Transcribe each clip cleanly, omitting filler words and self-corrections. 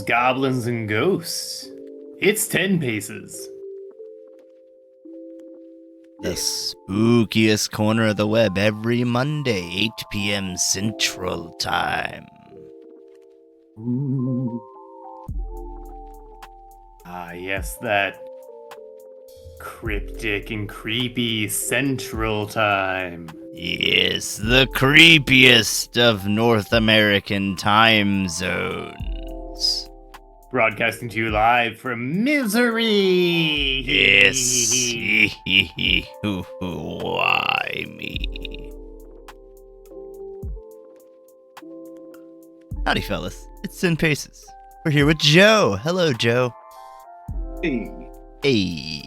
goblins, and ghosts. It's 10 paces. The spookiest corner of the web every Monday, 8 p.m. Central Time. Ah, yes, that cryptic and creepy Central Time. Yes, the creepiest of North American time zones. Broadcasting to you live from Misery! Yes. Why me? Howdy, fellas. It's 10 Paces. We're here with Joe. Hello, Joe. Hey. Hey.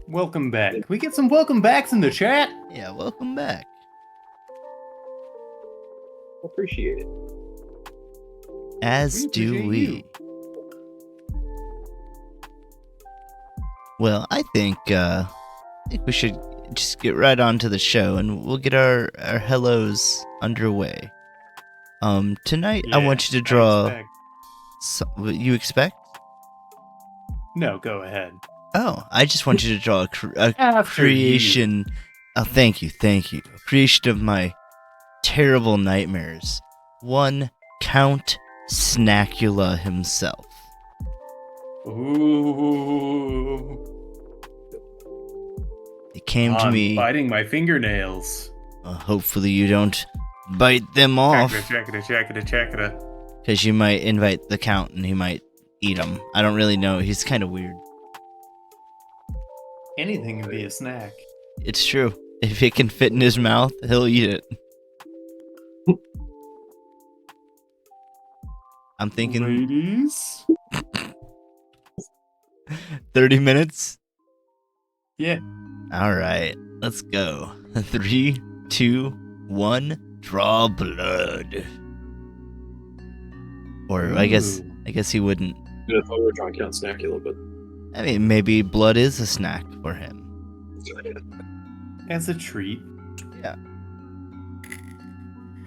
Welcome back. We get some welcome backs in the chat. Yeah, welcome back. Appreciate it. As We do appreciate we. you. Well, I think we should just get right on to the show, and we'll get our hellos underway. Tonight I want you to draw. What you expect? No, go ahead. Oh, I just want you to draw a After creation. Oh, thank you. A creation of my terrible nightmares. One Count Snackula himself. Ooh. It came to I'm me. biting my fingernails. Hopefully you don't bite them off, Check it. because you might invite the Count and he might eat them. I don't really know. He's kind of weird. Anything can be a snack. It's true. If it can fit in his mouth, he'll eat it. I'm thinking Ladies? 30 minutes. Yeah. All right, let's go. 3, 2, 1. Draw blood. Or I guess he wouldn't. Yeah, I thought we were trying to count Snackula, but I mean, maybe blood is a snack for him. As a treat. Yeah.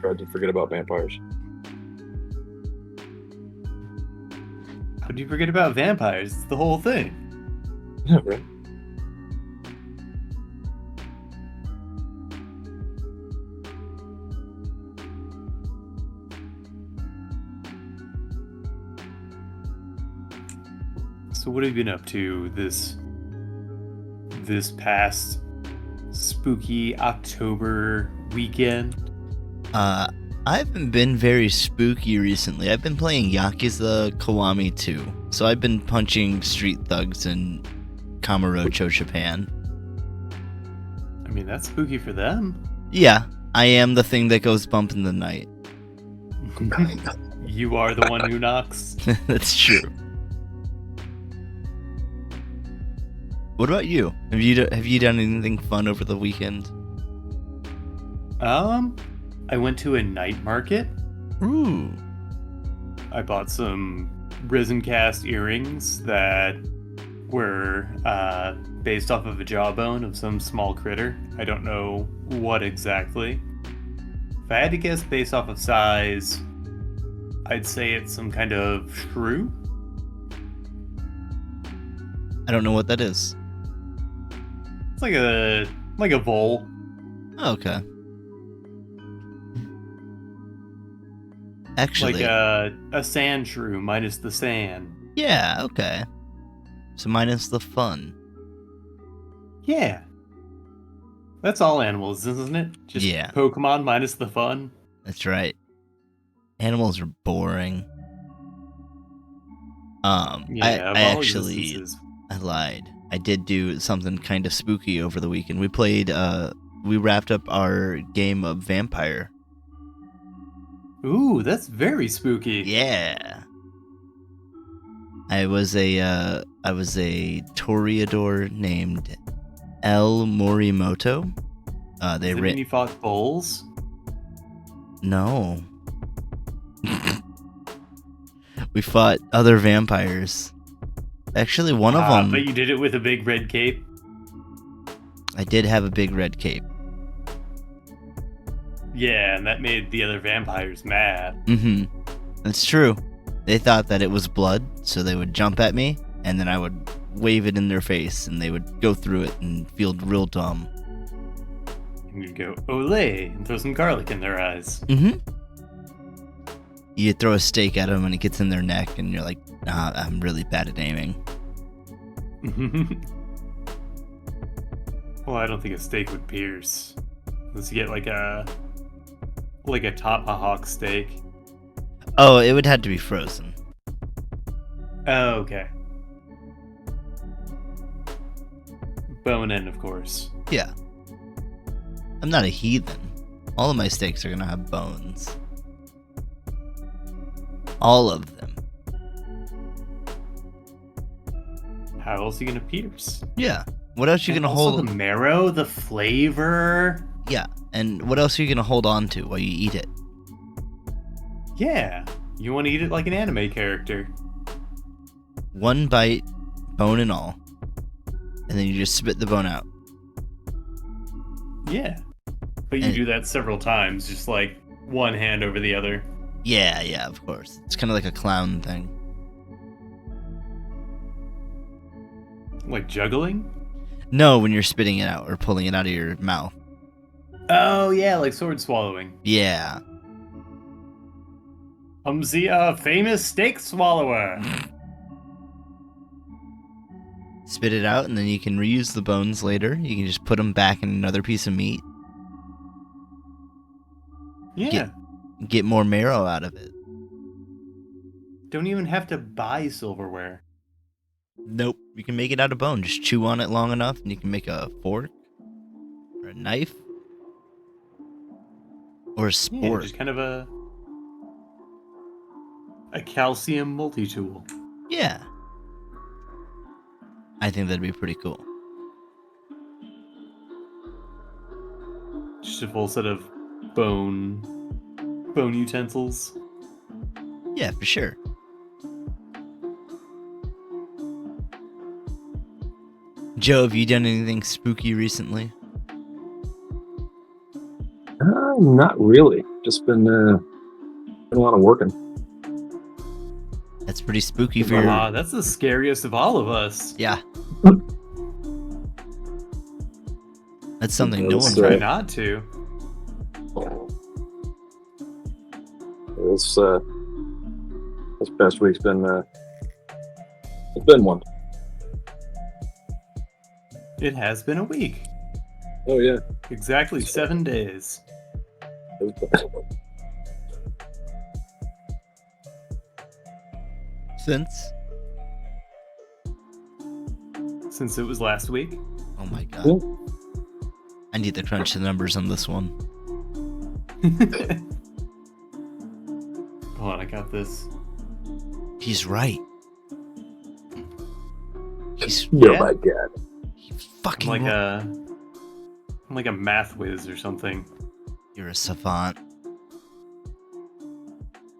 tried to forget about vampires. How do you forget about vampires? It's the whole thing. Yeah, right. So what have you been up to this past spooky October weekend? I haven't been very spooky recently. I've been playing Yakuza Kiwami 2, so I've been punching street thugs in Kamurocho, Japan. I mean, that's spooky for them. Yeah, I am the thing that goes bump in the night. You are the one who knocks. That's true. What about you? Have you done anything fun over the weekend? I went to a night market. Ooh. I bought some resin cast earrings that were based off of a jawbone of some small critter. I don't know what exactly. If I had to guess based off of size, I'd say it's some kind of shrew. I don't know what that is. It's like a vole. Oh, okay. Actually, Like a sand shrew minus the sand. yeah, okay. So minus the fun. Yeah. That's all animals, isn't it? Just Yeah. Pokemon minus the fun. That's right. Animals are boring. Yeah, of I all actually existences. I lied. I did do something kind of spooky over the weekend. We wrapped up our game of Vampire. Ooh, that's very spooky. Yeah. I was a Toreador named El Morimoto. Is it when you fought bulls? No. We fought other vampires. Actually, one of them. But you did it with a big red cape. I did have a big red cape. Yeah, and that made the other vampires mad. Mm-hmm. That's true. They thought that it was blood, so they would jump at me, and then I would wave it in their face, and they would go through it and feel real dumb. And you'd go, "Olay," and throw some garlic in their eyes. Mm-hmm. You throw a steak at them, and it gets in their neck, and you're like, nah, I'm really bad at aiming. Well, I don't think a steak would pierce. Unless you get like a tomahawk steak. Oh, it would have to be frozen. Oh, okay. Bone in, of course. Yeah. I'm not a heathen. All of my steaks are gonna have bones. All of them. How else are you gonna pierce? Yeah. What else are you And gonna also hold? the marrow, the flavor. Yeah. And what else are you gonna hold on to while you eat it? Yeah, you want to eat it like an anime character. One bite, bone and all. And then you just spit the bone out. Yeah, but you And- do that several times, just like one hand over the other. Yeah, of course. It's kind of like a clown thing. Like juggling? No, when you're spitting it out or pulling it out of your mouth. Oh yeah, like sword swallowing. Yeah. Humsy, a famous steak swallower. Spit it out, and then you can reuse the bones later. You can just put them back in another piece of meat. Yeah, Get more marrow out of it. don't even have to buy silverware. Nope. You can make it out of bone. Just chew on it long enough, and you can make a fork. Or a knife. Or a Yeah, sport. just kind of a calcium multi-tool. Yeah. I think that'd be pretty cool. Just a full set of bone utensils. Yeah, for sure. Joe, have you done anything spooky recently? Not really. Just been a lot of working. That's pretty spooky for your... That's the scariest of all of us. Yeah. That's something no That's one's Try right. not to. This past week's been it's been one. It has been a week. Oh yeah. Exactly 7 days. Since it was last week. Oh my god. Yeah. I need to crunch the numbers on this one. Hold on, I got this. He's right. He's Oh Yeah. my god. fucking I'm right. I'm like a math whiz or something. You're a savant. I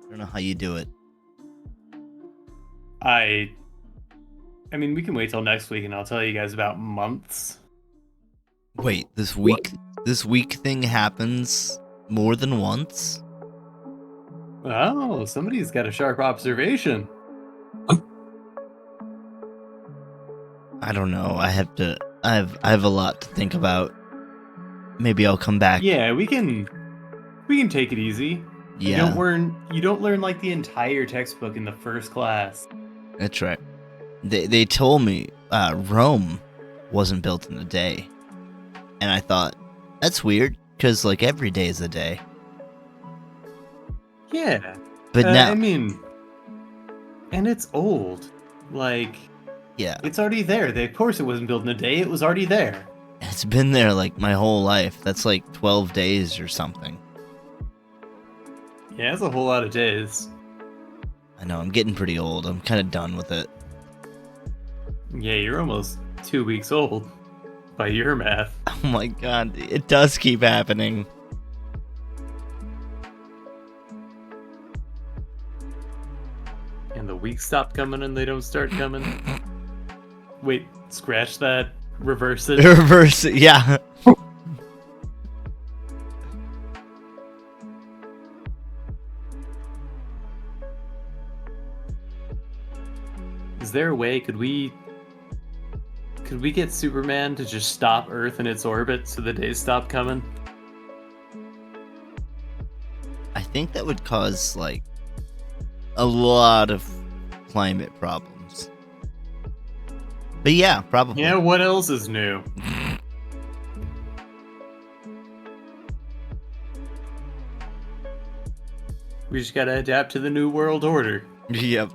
don't know how you do it. I mean, we can wait till next week and I'll tell you guys about months. Wait, this week thing happens more than once? Oh, somebody's got a sharp observation. I don't know. I have a lot to think about. Maybe I'll come back. Yeah, we can take it easy. Yeah, You don't learn like the entire textbook in the first class. that's right. They told me Rome wasn't built in a day. And I thought, that's weird, because like every day is a day. Yeah. But now, I mean, and it's old. Like, yeah, it's already there. Of course it wasn't built in a day. It was already there. it's been there like my whole life. That's like 12 days or something. Yeah, it's a whole lot of days. I know, I'm getting pretty old. I'm kind of done with it. Yeah, you're almost 2 weeks old by your math. Oh my god, it does keep happening. And the weeks stop coming and they don't start coming. Wait, scratch that. Reverse it. Reverse it, yeah. is there a way? Could we get Superman to just stop Earth in its orbit so the days stop coming? I think that would cause like a lot of climate problems. But yeah, probably. Yeah, what else is new? We just gotta adapt to the new world order. Yep.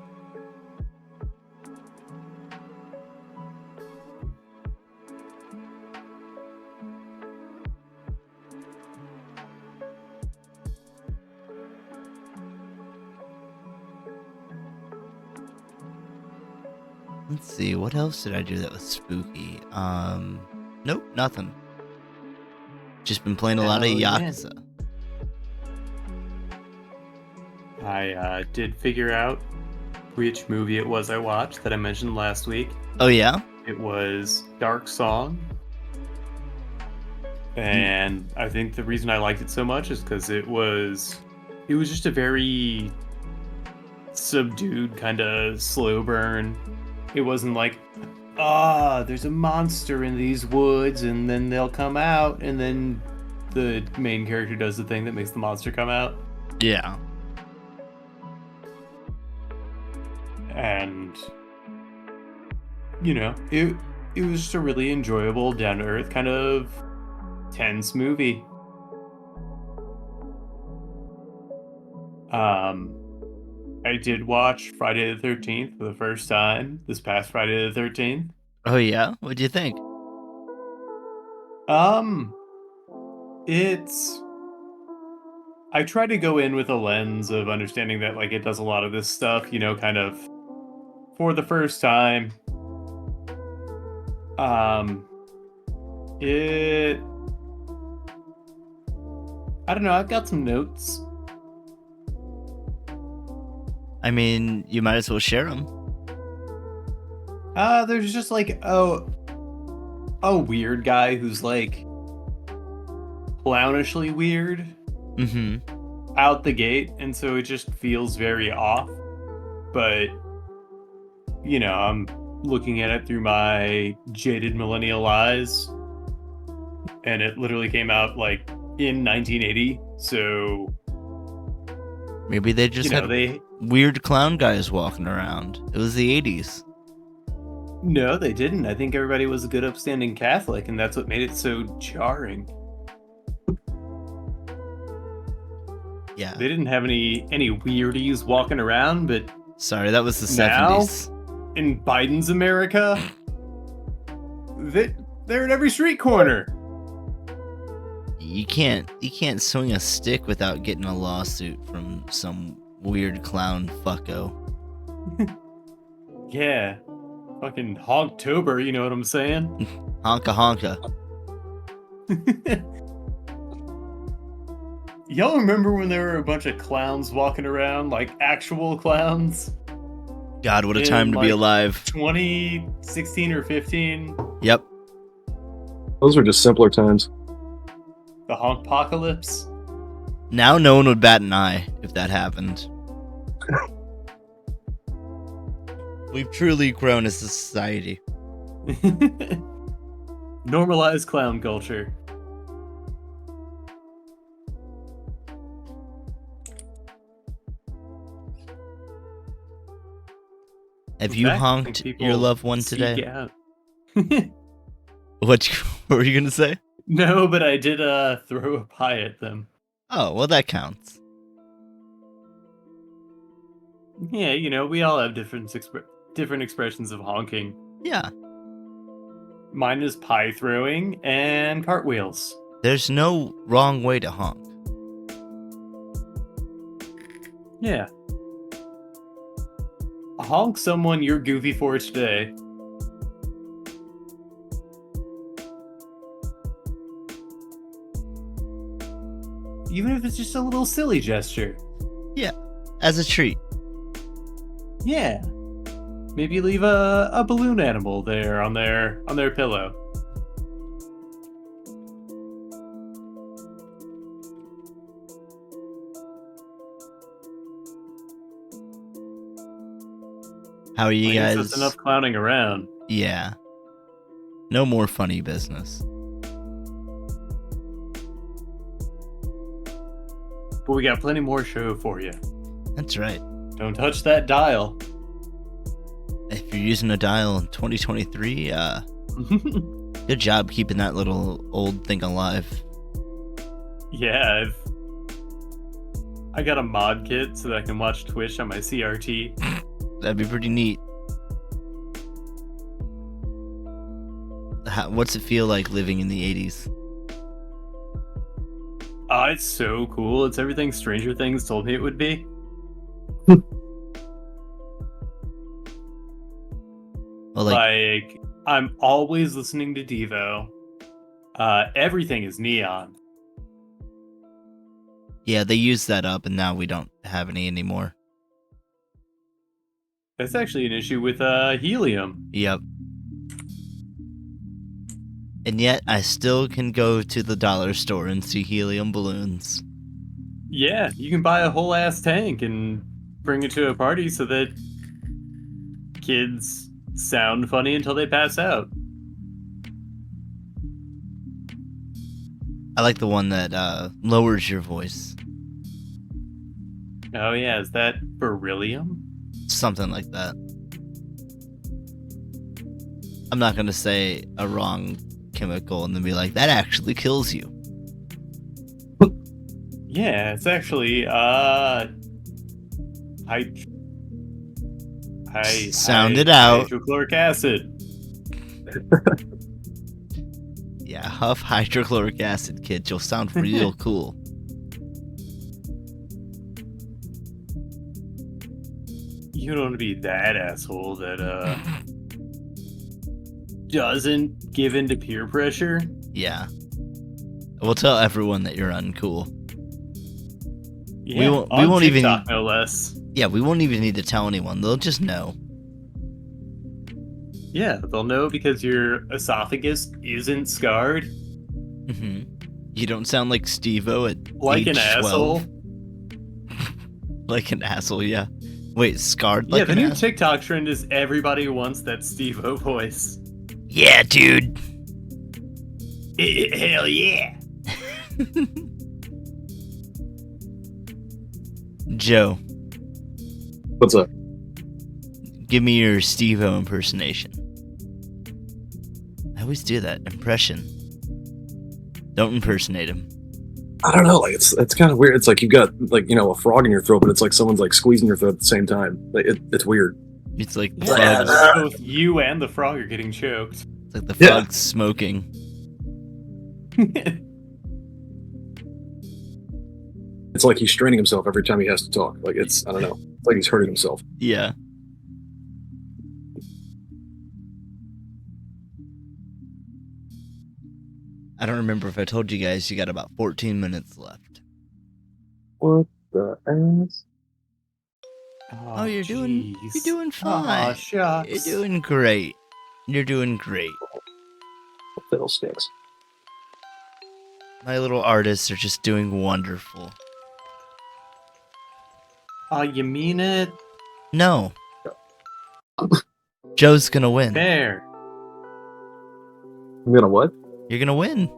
Let's see, what else did I do that was spooky? Nope, nothing. Just been playing a lot of Yakuza. I did figure out which movie it was I watched that I mentioned last week. Oh yeah? It was Dark Song. And I think the reason I liked it so much is because it was just a very subdued kind of slow burn. It wasn't like, there's a monster in these woods and then they'll come out and then the main character does the thing that makes the monster come out. Yeah. And it was just a really enjoyable, down to earth kind of tense movie. I did watch Friday the 13th for the first time this past Friday the 13th. Oh yeah? What'd you think? I try to go in with a lens of understanding that like it does a lot of this stuff, kind of for the first time. I don't know, I've got some notes. I mean, you might as well share them. There's just like a weird guy who's like clownishly weird out the gate, and so it just feels very off. But I'm looking at it through my jaded millennial eyes, and it literally came out like in 1980, so maybe they just had weird clown guys walking around. It was the 80s. No, they didn't. I think everybody was a good upstanding Catholic, and that's what made it so jarring. Yeah. They didn't have any weirdies walking around, but sorry, that was the now, 70s. In Biden's America, they're at every street corner. You can't swing a stick without getting a lawsuit from some weird clown fucko. Yeah. Fucking Honktober, you know what I'm saying? Honka honka. Y'all remember when there were a bunch of clowns walking around, like actual clowns? God, what a time to be alive. 2016 or 15? Yep. Those were just simpler times. The Honkpocalypse? Now no one would bat an eye if that happened. We've truly grown as a society. Normalized clown culture. Have you honked your loved one today? What were you gonna say? No, but I did throw a pie at them. Oh, well, that counts. Yeah, we all have different expressions of honking. Yeah. Mine is pie throwing and cartwheels. There's no wrong way to honk. Yeah. Honk someone you're goofy for today. Even if it's just a little silly gesture. Yeah, as a treat. Yeah. Maybe leave a balloon animal there on their pillow. How are you I guess guys? that's enough clowning around. Yeah. No more funny business. But we got plenty more show for you. That's right. Don't touch that dial. If you're using a dial in 2023, good job keeping that little old thing alive. Yeah, I got a mod kit so that I can watch Twitch on my CRT. That'd be pretty neat. What's it feel like living in the 80s? It's so cool. It's everything Stranger Things told me it would be. Well, like, I'm always listening to Devo. Everything is neon. Yeah, they used that up, and now we don't have any anymore. That's actually an issue with helium. Yep. And yet, I still can go to the dollar store and see helium balloons. Yeah, you can buy a whole ass tank and bring it to a party so that kids sound funny until they pass out. I like the one that lowers your voice. Oh yeah, is that beryllium? Something like that. I'm not going to say a wrong chemical and then be like, that actually kills you. Yeah, it's actually sound it out. Hydrochloric acid. Yeah, huff hydrochloric acid, kid. You'll sound real cool. You don't want to be that asshole that doesn't give in to peer pressure. Yeah. We'll tell everyone that you're uncool. Yeah, we won't TikTok, even no less. Yeah, we won't even need to tell anyone. They'll just know. Yeah, they'll know because your esophagus isn't scarred. Mm-hmm. You don't sound like Steve-O at like age an 12. asshole. Like an asshole, yeah. Wait, scarred like yeah, the an new asshole? TikTok trend is everybody wants that Steve-O voice. Yeah, dude. Hell yeah. Joe. What's up? Give me your Steve-O impersonation. I always do that impression. Don't impersonate him. I don't know. Like it's kind of weird. It's like you've got a frog in your throat, but it's like someone's like squeezing your throat at the same time. Like it's weird. It's like the Yeah, frog's, both you and the frog are getting choked. it's like the frog's smoking. It's like he's straining himself every time he has to talk. Like I don't know. It's like he's hurting himself. Yeah. I don't remember if I told you guys you got about 14 minutes left. What the ass? Oh, you're doing Aw, fine. shucks. You're doing great. You're doing great. Fiddlesticks. My little artists are just doing wonderful. You mean it? No. Joe's gonna win. Fair. I'm gonna what? You're gonna win.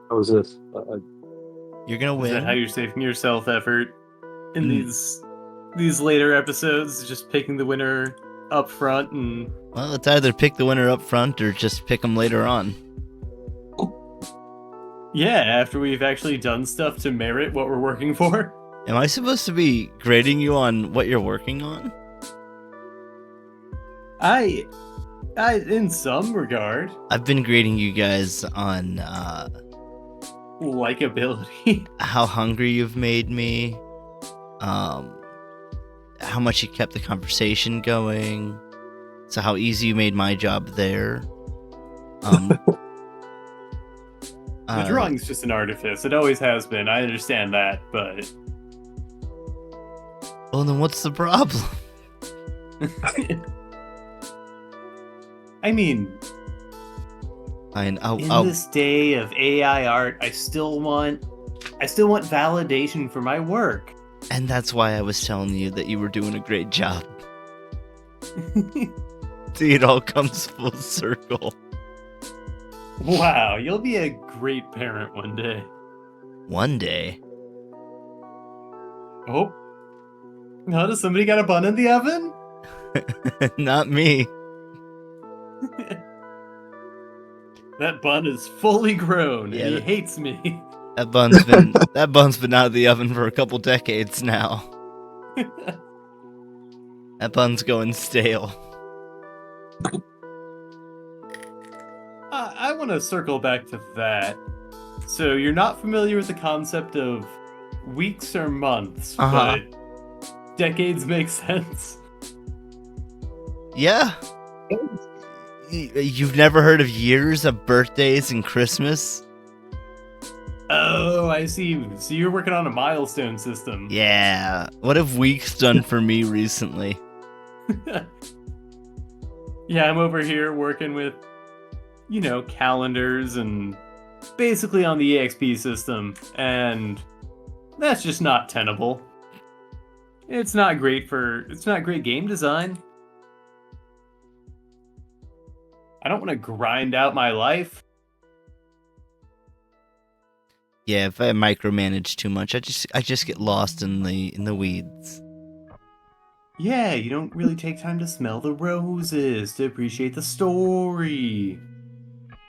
How is this? You're gonna Is that how win. you're saving your self-effort in these later episodes? Just picking the winner up front and... Well, it's either pick the winner up front or just pick them later on. Yeah, after we've actually done stuff to merit what we're working for. Am I supposed to be grading you on what you're working on? I in some regard, I've been grading you guys on likability. how hungry you've made me, how much you kept the conversation going, so how easy you made my job there. The drawing's just an artifice. It always has been. I understand that, but... Well, then what's the problem? I mean, Fine, in this day of AI art, I still want validation for my work. and that's why I was telling you that you were doing a great job. See, it all comes full circle. Wow, you'll be a great parent one day. One day. Oh. How does somebody got a bun in the oven? Not me. That bun is fully grown, Yeah, and he hates me. That bun's been out of the oven for a couple decades now. That bun's going stale. I want to circle back to that. So you're not familiar with the concept of weeks or months, but decades make sense. Yeah. You've never heard of years of birthdays and Christmas? Oh, I see. So you're working on a milestone system. Yeah. What have weeks done for me recently? Yeah, I'm over here working with, calendars and basically on the EXP system, and that's just not tenable. It's not great game design. I don't want to grind out my life. Yeah, if I micromanage too much, I just get lost in the weeds. Yeah, you don't really take time to smell the roses, to appreciate the story.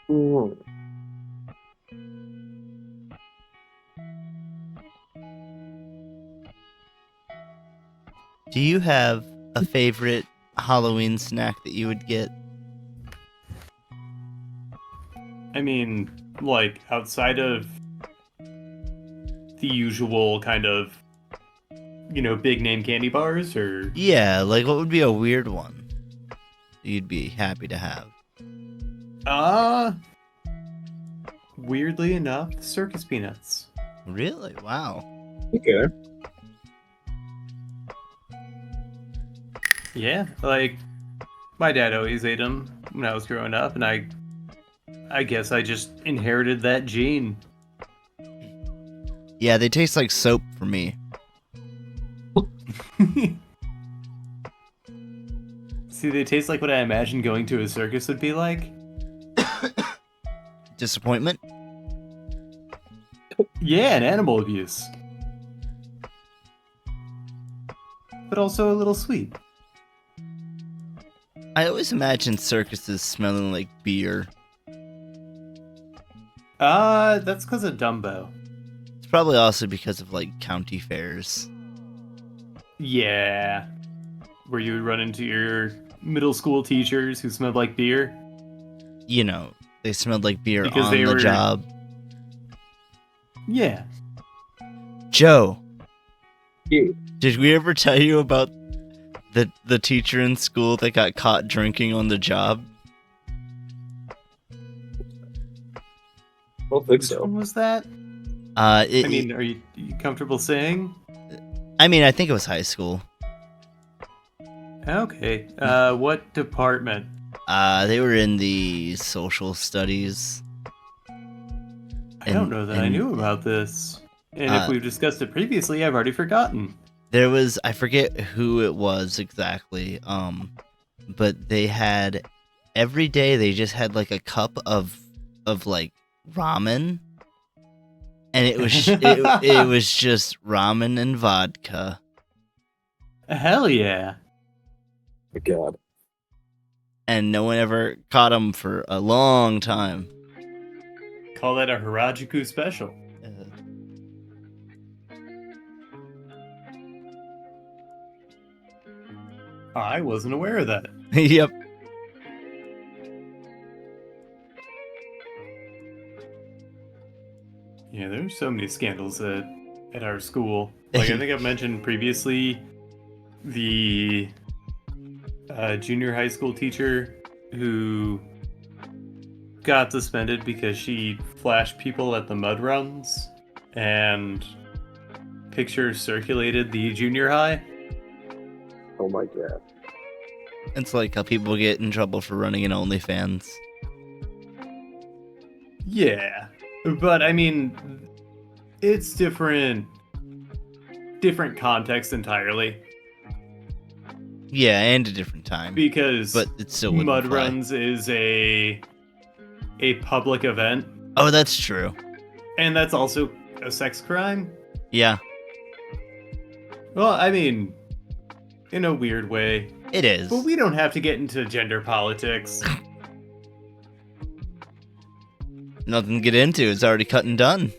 Ooh. Do you have a favorite Halloween snack that you would get? I mean, like, outside of the usual kind of, big name candy bars, or... Yeah, like what would be a weird one you'd be happy to have? Weirdly enough, circus peanuts. Really? Wow. Okay. Yeah, like, my dad always ate them when I was growing up, and I guess I just inherited that gene. Yeah, they taste like soap for me. See, they taste like what I imagined going to a circus would be like. Disappointment? Yeah, and animal abuse. But also a little sweet. I always imagine circuses smelling like beer. That's because of Dumbo. It's probably also because of like county fairs. Yeah. Where you would run into your middle school teachers who smelled like beer. You know, they smelled like beer Because on they the were- job. Yeah. Joe, Yeah. did we ever tell you about the teacher in school that got caught drinking on the job? I don't think Which so. one was that? Are you comfortable saying? I think it was high school. Okay. What department? They were in the social studies. I don't know that I knew about this. And if we've discussed it previously, I've already forgotten. There was, I forget who it was exactly, but they had, every day they just had like a cup of like ramen, and it was it was just ramen and vodka. Hell yeah. My God. And no one ever caught them for a long time. Call that a Harajuku special. I wasn't aware of that. Yep. Yeah, there's so many scandals at our school. Like, I think I've mentioned previously, the junior high school teacher who got suspended because she flashed people at the mud runs, and pictures circulated the junior high. Oh my God. It's like how people get in trouble for running an OnlyFans. Yeah, but I mean, it's different context entirely. Yeah, and a different time. Because but it still wouldn't Mud fly. Runs is a public event. Oh, that's true. And that's also a sex crime? Yeah. Well, I mean, in a weird way. It is. But we don't have to get into gender politics. Nothing to get into. It's already cut and done.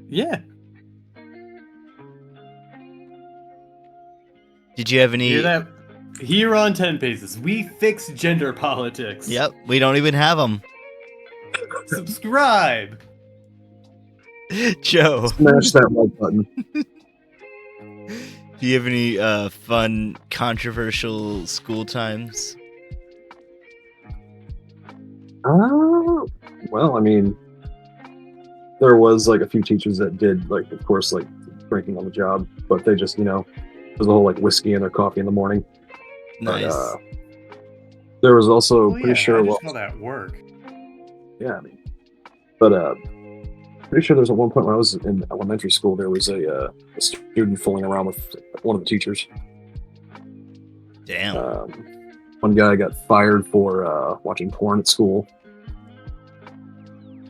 Yeah. Did you have any... Hear that? Here on 10 Paces, we fix gender politics. Yep, we don't even have them. Subscribe! Joe. Smash that like button. Do you have any fun, controversial school times? Well, I mean, there was like a few teachers that did, like, of course, like drinking on the job, but they just, there's a whole like whiskey in their coffee in the morning. Nice. But, there was also pretty sure. How does all that work? Yeah, I mean, but pretty sure there was at one point when I was in elementary school, there was a student fooling around with one of the teachers. Damn. One guy got fired for watching porn at school.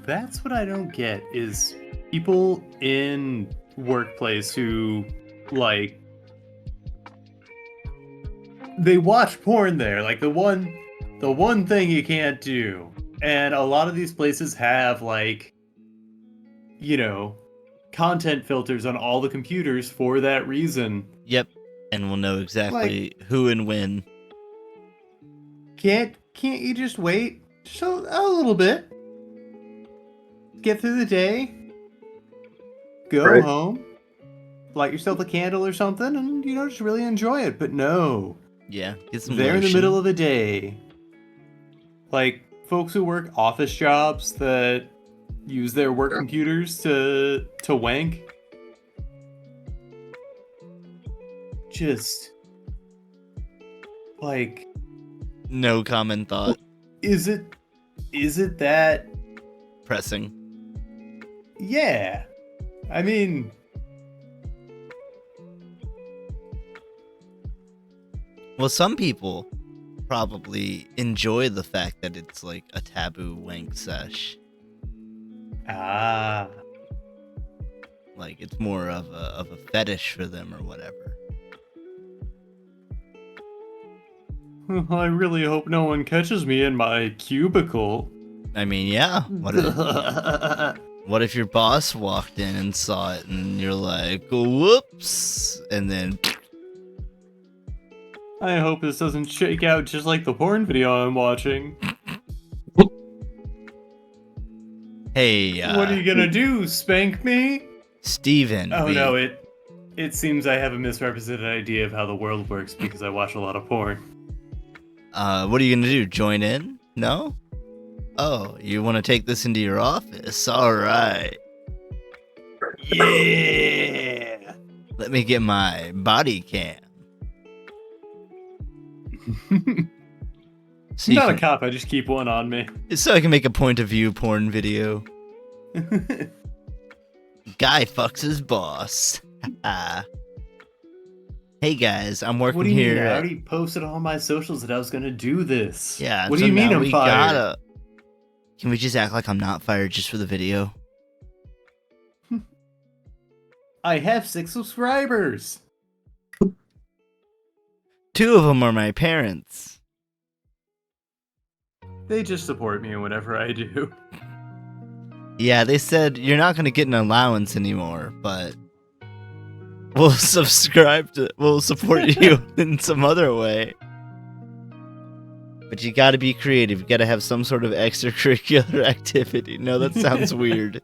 That's what I don't get, is people in workplace who, like, they watch porn there, like the one thing you can't do. And a lot of these places have, like, content filters on all the computers for that reason. Yep. And we'll know exactly who and when. Can't you just wait just a little bit? Get through the day. Go home. Light yourself a candle or something and, just really enjoy it. But no. Yeah. Get some They're lotion. in the middle of the day. Like, folks who work office jobs that use their work computers to wank. Just, like... No common thought. Is it that... Pressing. Yeah. I mean... Well, some people probably enjoy the fact that it's like a taboo wank sesh. Ah. Like it's more of a fetish for them or whatever. I really hope no one catches me in my cubicle. I mean, yeah. What if your boss walked in and saw it and you're like, whoops, and then... I hope this doesn't shake out just like the porn video I'm watching. Hey, what are you gonna do, spank me? Steven. Oh no, it seems I have a misrepresented idea of how the world works because I watch a lot of porn. What are you gonna do, join in? No? Oh, you want to take this into your office? Alright. Yeah! Let me get my body cam. I'm not a cop, I just keep one on me. So I can make a point of view porn video. Guy fucks his boss. Hey guys, I'm working what do you here. Mean? I already posted on my socials that I was gonna do this. Yeah. What so do you mean now I'm fired? Can we just act like I'm not fired just for the video? I have 6 subscribers. 2 of them are my parents. They just support me in whatever I do. Yeah, they said you're not going to get an allowance anymore, but we'll we'll support you in some other way. But you got to be creative. You got to have some sort of extracurricular activity. No, that sounds weird.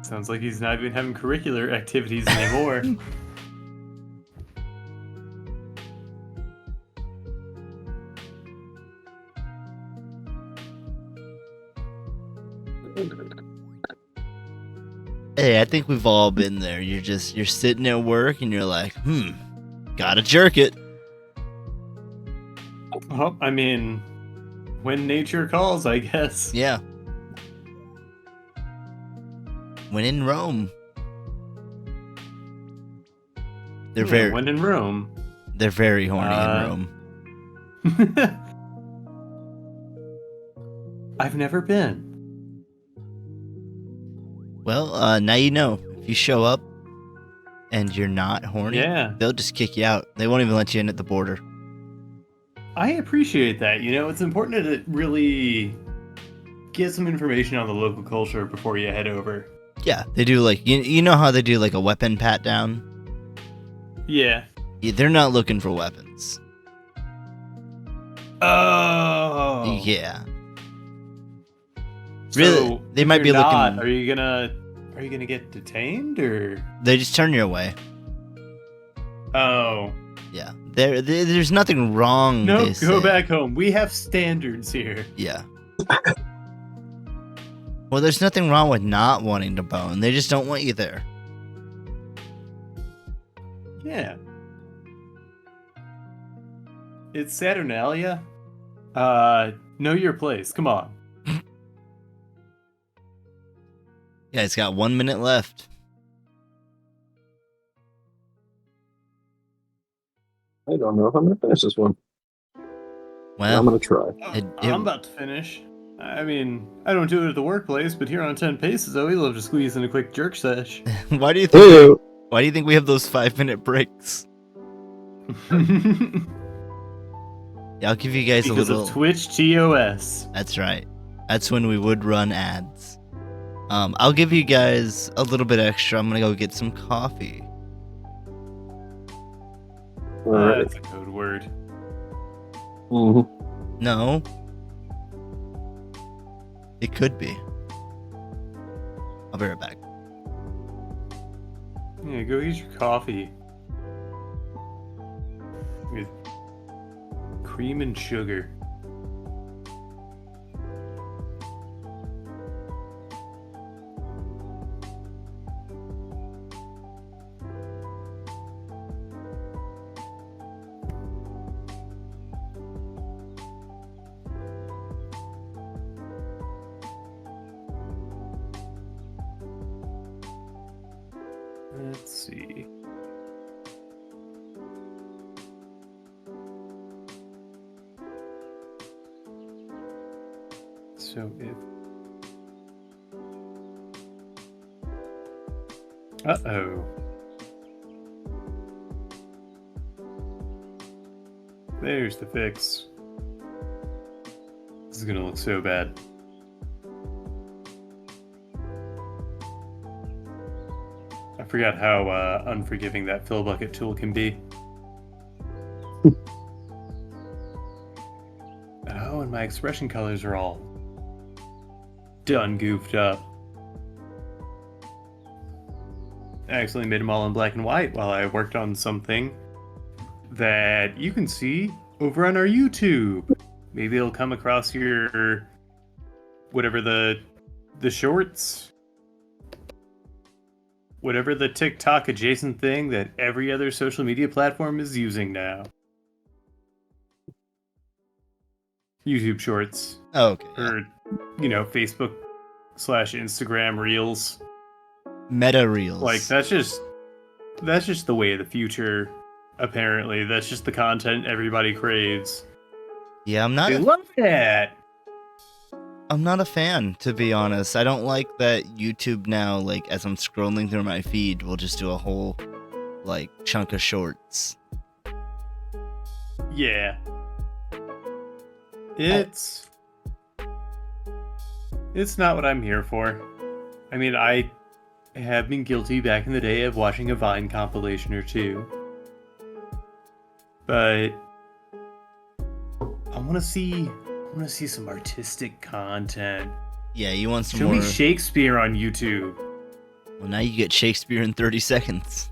Sounds like he's not even having curricular activities anymore. Hey, I think we've all been there. You're sitting at work and you're like, gotta jerk it. Well, I mean, when nature calls, I guess. Yeah. When in Rome. very when in Rome. They're very horny in Rome. I've never been. Well, now you know. If you show up and you're not horny, they'll just kick you out. They won't even let you in at the border. I appreciate that. It's important to really get some information on the local culture before you head over. Yeah, they do you know how they do a weapon pat down? Yeah. They're not looking for weapons. Oh. Yeah. So really, they might be looking. Are you gonna get detained or? They just turn you away. Oh. Yeah. There's nothing wrong. No, go back home. We have standards here. Yeah. Well, there's nothing wrong with not wanting to bone. They just don't want you there. Yeah. It's Saturnalia. Know your place. Come on. Yeah, it's got 1 minute left. I don't know if I'm going to finish this one. Well, I'm going to try. I'm about to finish. I mean, I don't do it at the workplace, but here on 10 Paces, we love to squeeze in a quick jerk sesh. Why do you think we have those 5-minute breaks? Yeah, I'll give you guys because a little. Because of Twitch TOS. That's right. That's when we would run ads. I'll give you guys a little bit extra. I'm gonna go get some coffee. That's a code word. Mm-hmm. No. It could be. I'll be right back. Yeah, go get your coffee. With cream and sugar. Let's see. So if... Uh-oh. There's the fix. This is gonna look so bad. I forgot how unforgiving that fill bucket tool can be. Oh, and my expression colors are all done goofed up. I actually made them all in black and white while I worked on something that you can see over on our YouTube. Maybe it'll come across your whatever the shorts. Whatever the TikTok adjacent thing that every other social media platform is using now. YouTube Shorts. Oh, okay. Or, Facebook/Instagram Reels. Meta Reels. Like, that's just the way of the future, apparently. That's just the content everybody craves. Yeah, They love that! I'm not a fan, to be honest. I don't like that YouTube now, as I'm scrolling through my feed, will just do a whole, chunk of shorts. Yeah. It's not what I'm here for. I mean, I have been guilty back in the day of watching a Vine compilation or two. But I want to see some artistic content. Yeah, you want some Show more... me Shakespeare on YouTube. Well, now you get Shakespeare in 30 seconds.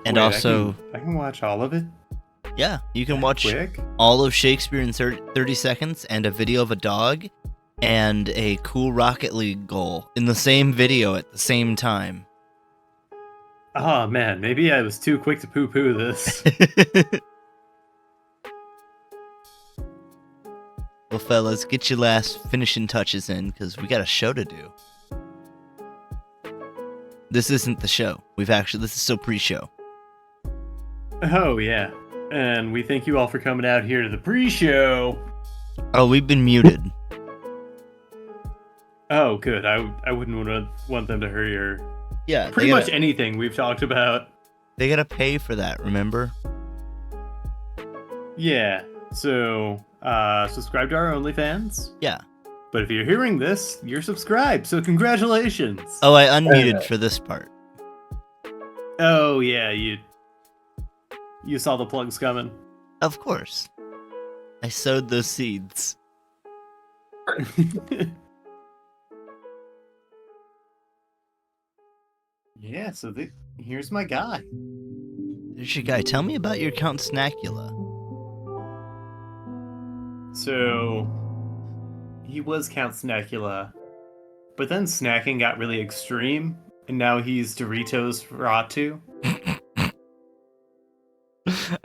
And Wait, also... I can watch all of it? Yeah, you can watch quick? all of Shakespeare in 30 seconds and a video of a dog and a cool Rocket League goal in the same video at the same time. Oh man, maybe I was too quick to poo-poo this. Well, fellas, get your last finishing touches in, because we got a show to do. This isn't the show. This is still pre-show. Oh, yeah. And we thank you all for coming out here to the pre-show. Oh, we've been muted. Oh, good. I wouldn't want them to hear your... Yeah. Pretty much anything we've talked about. They gotta pay for that, remember? Yeah. So, subscribe to our OnlyFans. Yeah. But if you're hearing this, you're subscribed, so congratulations. Oh, I unmuted for this part. Oh, yeah, you saw the plugs coming. Of course. I sowed those seeds. Yeah, so here's my guy. There's your guy. Tell me about your Count Snackula. So, he was Count Snackula, but then snacking got really extreme, and now he's Doritos Ratu.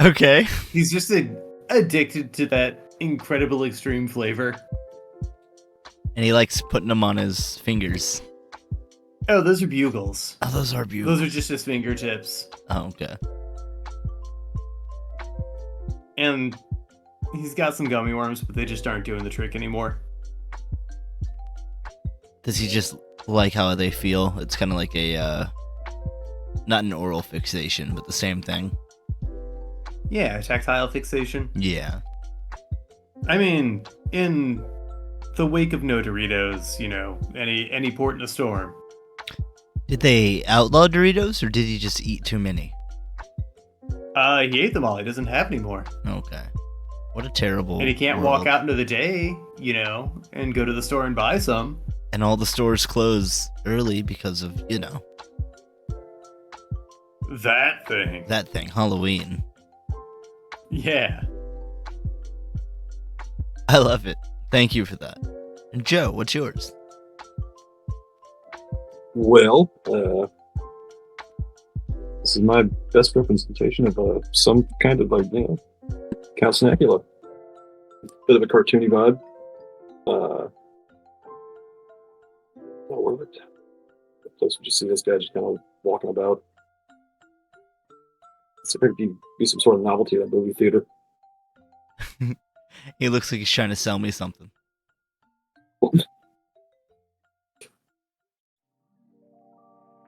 Okay. He's just addicted to that incredible extreme flavor. And he likes putting them on his fingers. Oh, those are bugles. Oh, those are bugles. Those are just his fingertips. Oh, okay. And he's got some gummy worms, but they just aren't doing the trick anymore. Does he just like how they feel? It's kind of like a, not an oral fixation, but the same thing. Yeah, tactile fixation. Yeah. I mean, in the wake of no Doritos, any port in a storm. Did they outlaw Doritos, or did he just eat too many? He ate them all. He doesn't have any more. Okay. What a terrible And he can't world. walk out into the day, and go to the store and buy some. And all the stores close early because of, That thing. that thing, Halloween. Yeah. I love it. Thank you for that. And Joe, what's yours? Well, this is my best representation of some kind of Count Snackula. Bit of a cartoony vibe. What was it? The place would you see this guy just kind of walking about. It's like be some sort of novelty at a movie theater. He looks like he's trying to sell me something.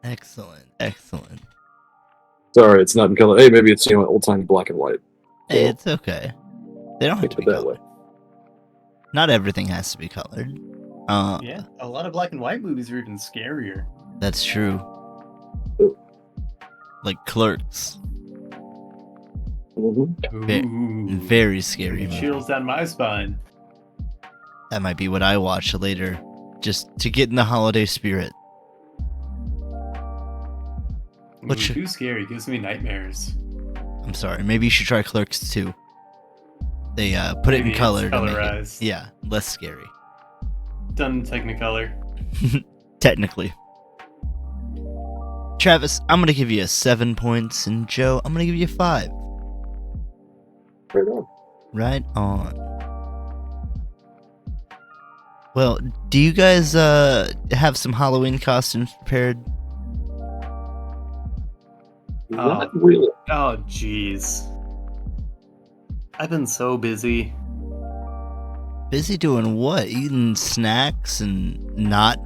Excellent, excellent. Sorry, it's not in color. Hey, maybe it's old time black and white. Hey, it's okay. They don't have to Think be of it that way. colored. Not everything has to be colored. Yeah, a lot of black and white movies are even scarier. That's true. Like Clerks. Mm-hmm. Ooh, Very scary It movie. chills down my spine. That might be what I watch later, just to get in the holiday spirit. Ooh, too scary. Gives me nightmares. I'm sorry. Maybe you should try Clerks too. They put it Maybe in it's color to make it, colorized. yeah, less scary. Done in Technicolor. Technically. Travis, I'm gonna give you 7 points, and Joe, I'm gonna give you 5. Right on. Right on. Well, do you guys have some Halloween costumes prepared? Not really. Oh, jeez. I've been so busy. Busy doing what? Eating snacks and not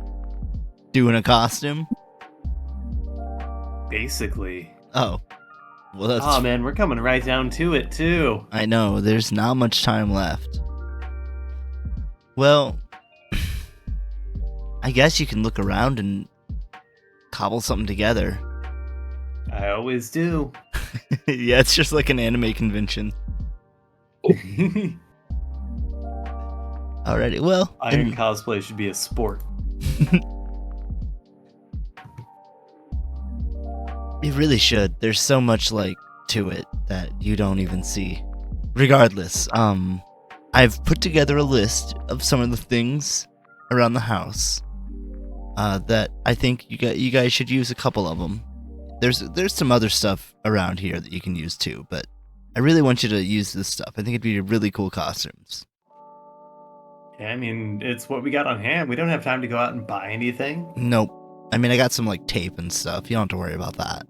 doing a costume? Basically. Oh. Well, that's... Oh, man, we're coming right down to it, too. I know, there's not much time left. Well, I guess you can look around and cobble something together. I always do. Yeah, it's just like an anime convention. Alrighty, well... Iron cosplay should be a sport. It really should. There's so much, to it that you don't even see. Regardless, I've put together a list of some of the things around the house that I think you guys should use a couple of them. There's some other stuff around here that you can use too, but I really want you to use this stuff. I think it'd be really cool costumes. Yeah, I mean, it's what we got on hand. We don't have time to go out and buy anything. Nope. I mean, I got some like tape and stuff. You don't have to worry about that.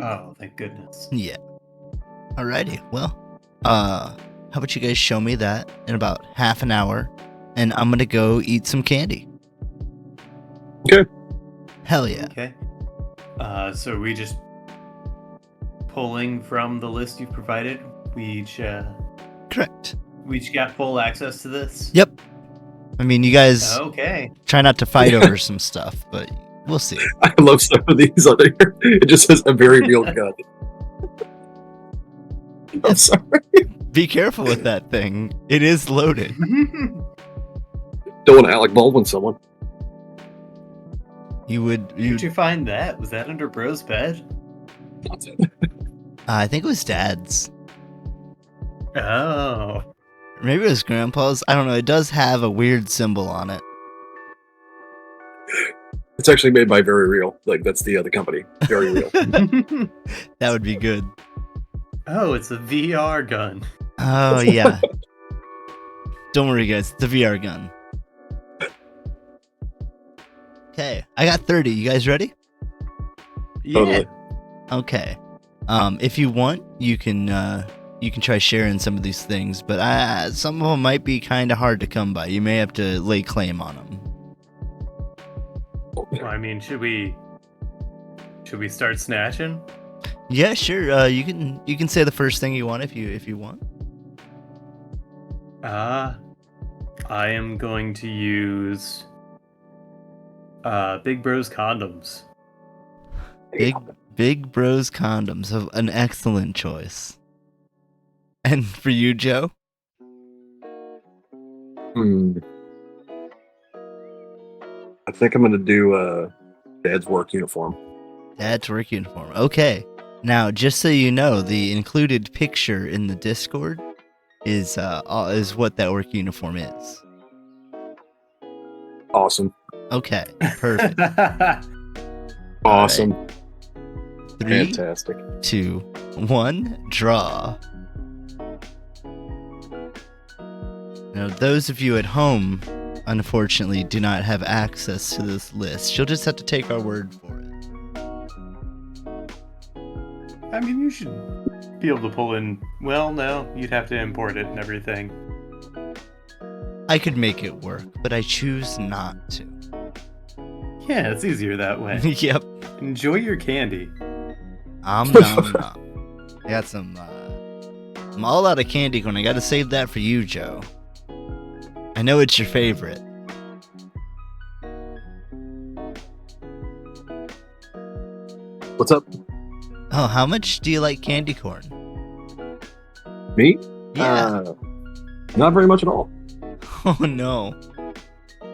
Oh, thank goodness. Yeah. Alrighty. Well, how about you guys show me that in about half an hour, and I'm gonna go eat some candy. Okay. Hell yeah. Okay. So are we just pulling from the list you've provided? We each Correct. got full access to this? Yep. I mean, you guys Okay. try not to fight over some stuff, but we'll see. I love some of these on here. It just says a very real gun. I'm sorry. Be careful with that thing. It is loaded. Don't want to Alec Baldwin someone. Did you find that? Was that under Bro's bed? I think it was Dad's. Oh. Maybe it was Grandpa's. I don't know. It does have a weird symbol on it. It's actually made by Very Real. Like, that's the other company. Very Real. That would be good. Oh, it's a VR gun. Oh, yeah. Don't worry, guys. It's a VR gun. Okay. I got 30. You guys ready? Yeah. Totally. Okay. If you want, you can try sharing some of these things, but some of them might be kind of hard to come by. You may have to lay claim on them. Well, I mean, should we start snatching? Yeah, sure. You can say the first thing you want if you want. I am going to use Big Bros condoms. Big Bros condoms, an excellent choice. And for you, Joe? I think I'm going to do Dad's work uniform. Dad's work uniform. Okay. Now, just so you know, the included picture in the Discord is what that work uniform is. Awesome. Okay. Perfect. Awesome. Right. 3, Fantastic. 2, 1, draw. Now, those of you at home, unfortunately, do not have access to this list. You'll just have to take our word for it. I mean, you should be able to pull in. Well, no, you'd have to import it and everything. I could make it work, but I choose not to. Yeah, it's easier that way. Yep. Enjoy your candy. Nom. I got some. I'm all out of candy corn. I got to save that for you, Joe. I know it's your favorite. What's up? Oh, how much do you like candy corn? Me? Yeah. Not very much at all. Oh no.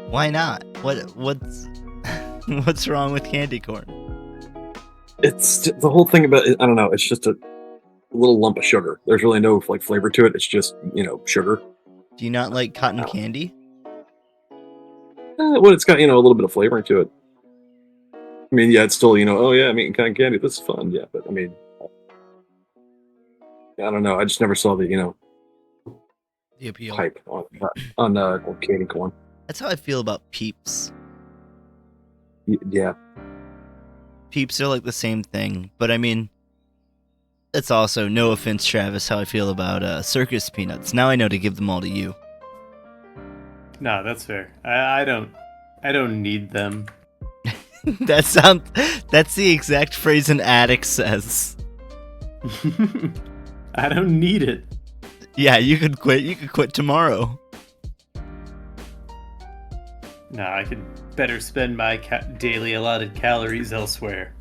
Why not? What's what's wrong with candy corn? It's just, the whole thing about it, I don't know. It's just a little lump of sugar. There's really no like flavor to it. It's just sugar. Do you not like cotton candy? Well, it's got a little bit of flavoring to it. I mean, yeah, it's still oh yeah, I'm eating cotton candy. This is fun, yeah. But I mean, I don't know. I just never saw the The appeal. hype on candy corn. That's how I feel about Peeps. Yeah. Peeps are like the same thing, but I mean, that's also, no offense, Travis, how I feel about circus peanuts. Now I know to give them all to you. No, that's fair. I don't need them. That's the exact phrase an addict says. I don't need it. Yeah, you could quit. You could quit tomorrow. No, I could better spend my daily allotted calories elsewhere.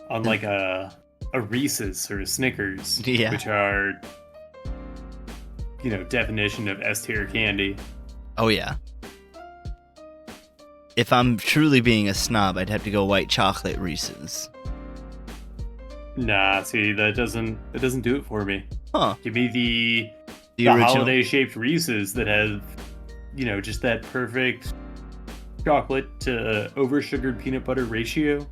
On like a Reese's or a Snickers, Yeah. which are, definition of S tier candy. Oh yeah. If I'm truly being a snob, I'd have to go white chocolate Reese's. Nah, see, that doesn't do it for me. Huh. Give me the original holiday shaped Reese's that have, just that perfect chocolate to over sugared peanut butter ratio.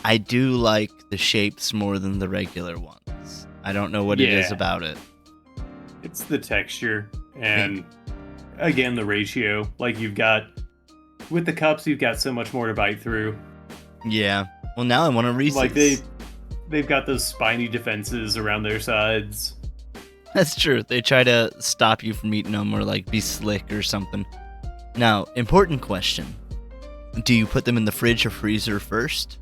I do like the shapes more than the regular ones. I don't know what it is about it. It's the texture and again the ratio. Like you've got with the cups, you've got so much more to bite through. Yeah. Well, now I want a Reese's. Like they've got those spiny defenses around their sides. That's true. They try to stop you from eating them or like be slick or something. Now, important question. Do you put them in the fridge or freezer first?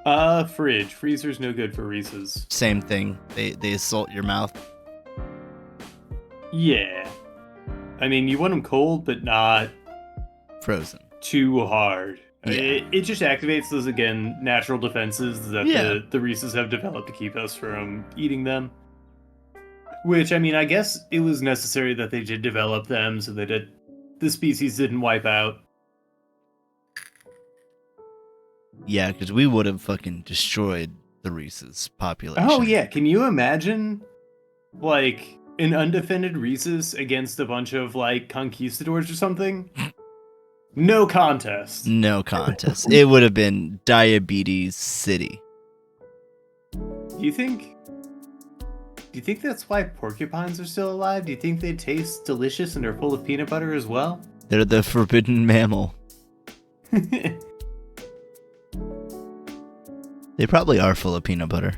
Fridge. Freezer's no good for Reese's. Same thing. They assault your mouth. Yeah. I mean, you want them cold, but not frozen. Too hard. Yeah. It just activates those, again, natural defenses that the Reese's have developed to keep us from eating them. Which, I mean, I guess it was necessary that they did develop them so that the species didn't wipe out. Yeah, because we would have fucking destroyed the Reese's population. Oh, yeah. Can you imagine, like, an undefended Reese's against a bunch of, like, conquistadors or something? No contest. No contest. It would have been Diabetes City. Do you think that's why porcupines are still alive? Do you think they taste delicious and are full of peanut butter as well? They're the forbidden mammal. They probably are full of peanut butter.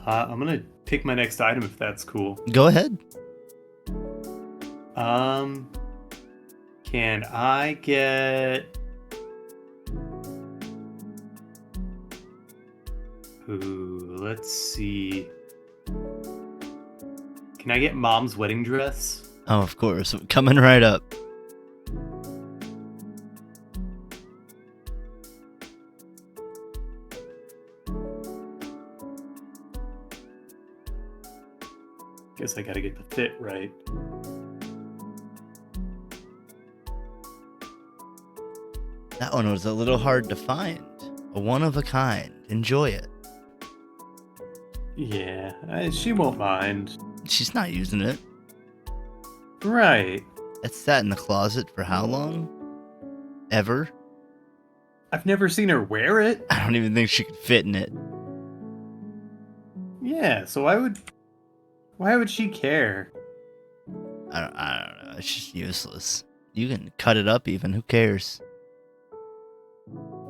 I'm gonna pick my next item if that's cool. Go ahead. Can I get... Ooh, let's see. Can I get Mom's wedding dress? Oh, of course. Coming right up. Guess I gotta get the fit right. That one was a little hard to find. A one of a kind. Enjoy it. Yeah, she won't mind. She's not using it. Right. That sat in the closet for how long? Ever? I've never seen her wear it. I don't even think she could fit in it. Yeah, so why would she care? I don't know. It's just useless. You can cut it up even. Who cares?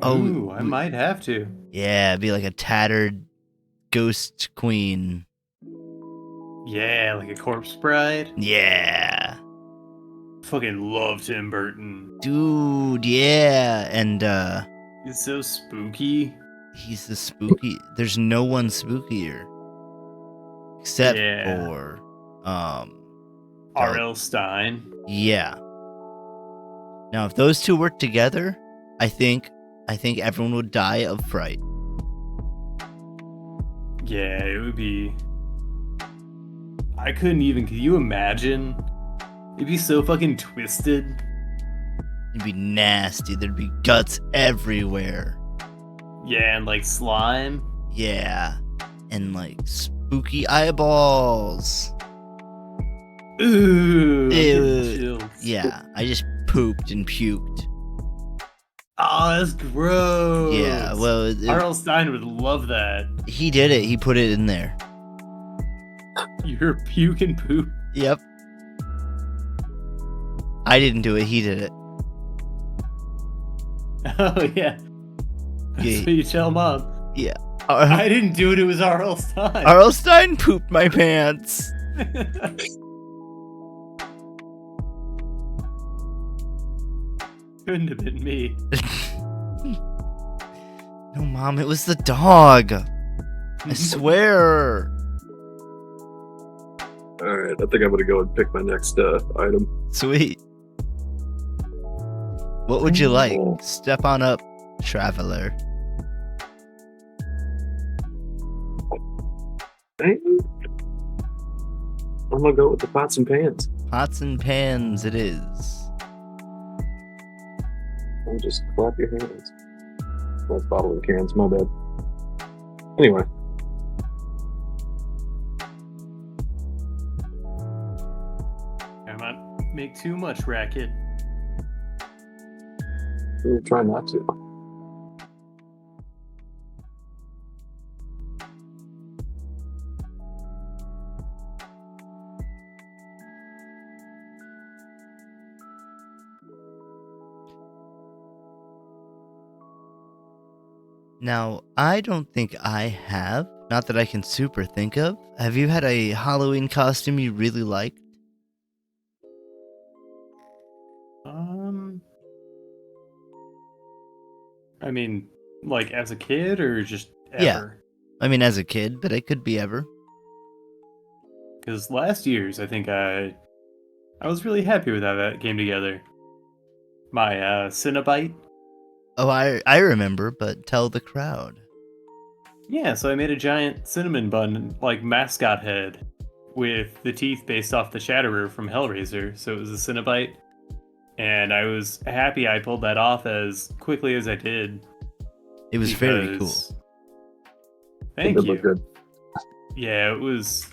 Ooh, I might have to. Yeah, be like a tattered ghost queen. Yeah, like a corpse bride. Yeah. Fucking love Tim Burton. Dude, yeah. And It's so spooky. he's the spooky. There's no one spookier. Except for R.L. Stein. Yeah. Now if those two work together, I think everyone would die of fright. Yeah, it would be... I couldn't even... Could you imagine? It'd be so fucking twisted. It'd be nasty. There'd be guts everywhere. Yeah, and like slime. Yeah. And like spooky eyeballs. Ooh. Ew. Yeah, I just pooped and puked. Oh, that's gross. Yeah, well... R.L. Stein would love that. He did it. He put it in there. Your puke and poop. Yep. I didn't do it. He did it. Oh, yeah. That's Yeah. what you tell Mom. Yeah. I didn't do it. It was R.L. Stein. R.L. Stein pooped my pants. Couldn't have been me. No, Mom, it was the dog. I swear. Alright, I think I'm gonna go and pick my next item. Sweet. What would you like? Oh. Step on up, traveler. I'm gonna go with the pots and pans. Pots and pans it is. I'll just clap your hands. Well, bottle and cans, my bad. Anyway. I might make too much racket. We'll try not to. Now, I don't think I have. Not that I can super think of. Have you had a Halloween costume you really liked? I mean, like as a kid or just Yeah. ever? I mean, as a kid, but it could be ever. Because last year's, I think I was really happy with how that came together. My Cinnabite. Oh, I remember, but tell the crowd. Yeah, so I made a giant cinnamon bun, like mascot head, with the teeth based off the Shatterer from Hellraiser. So it was a Cinnabite, and I was happy I pulled that off as quickly as I did. It was very cool. Thank It you. looked good. Yeah, it was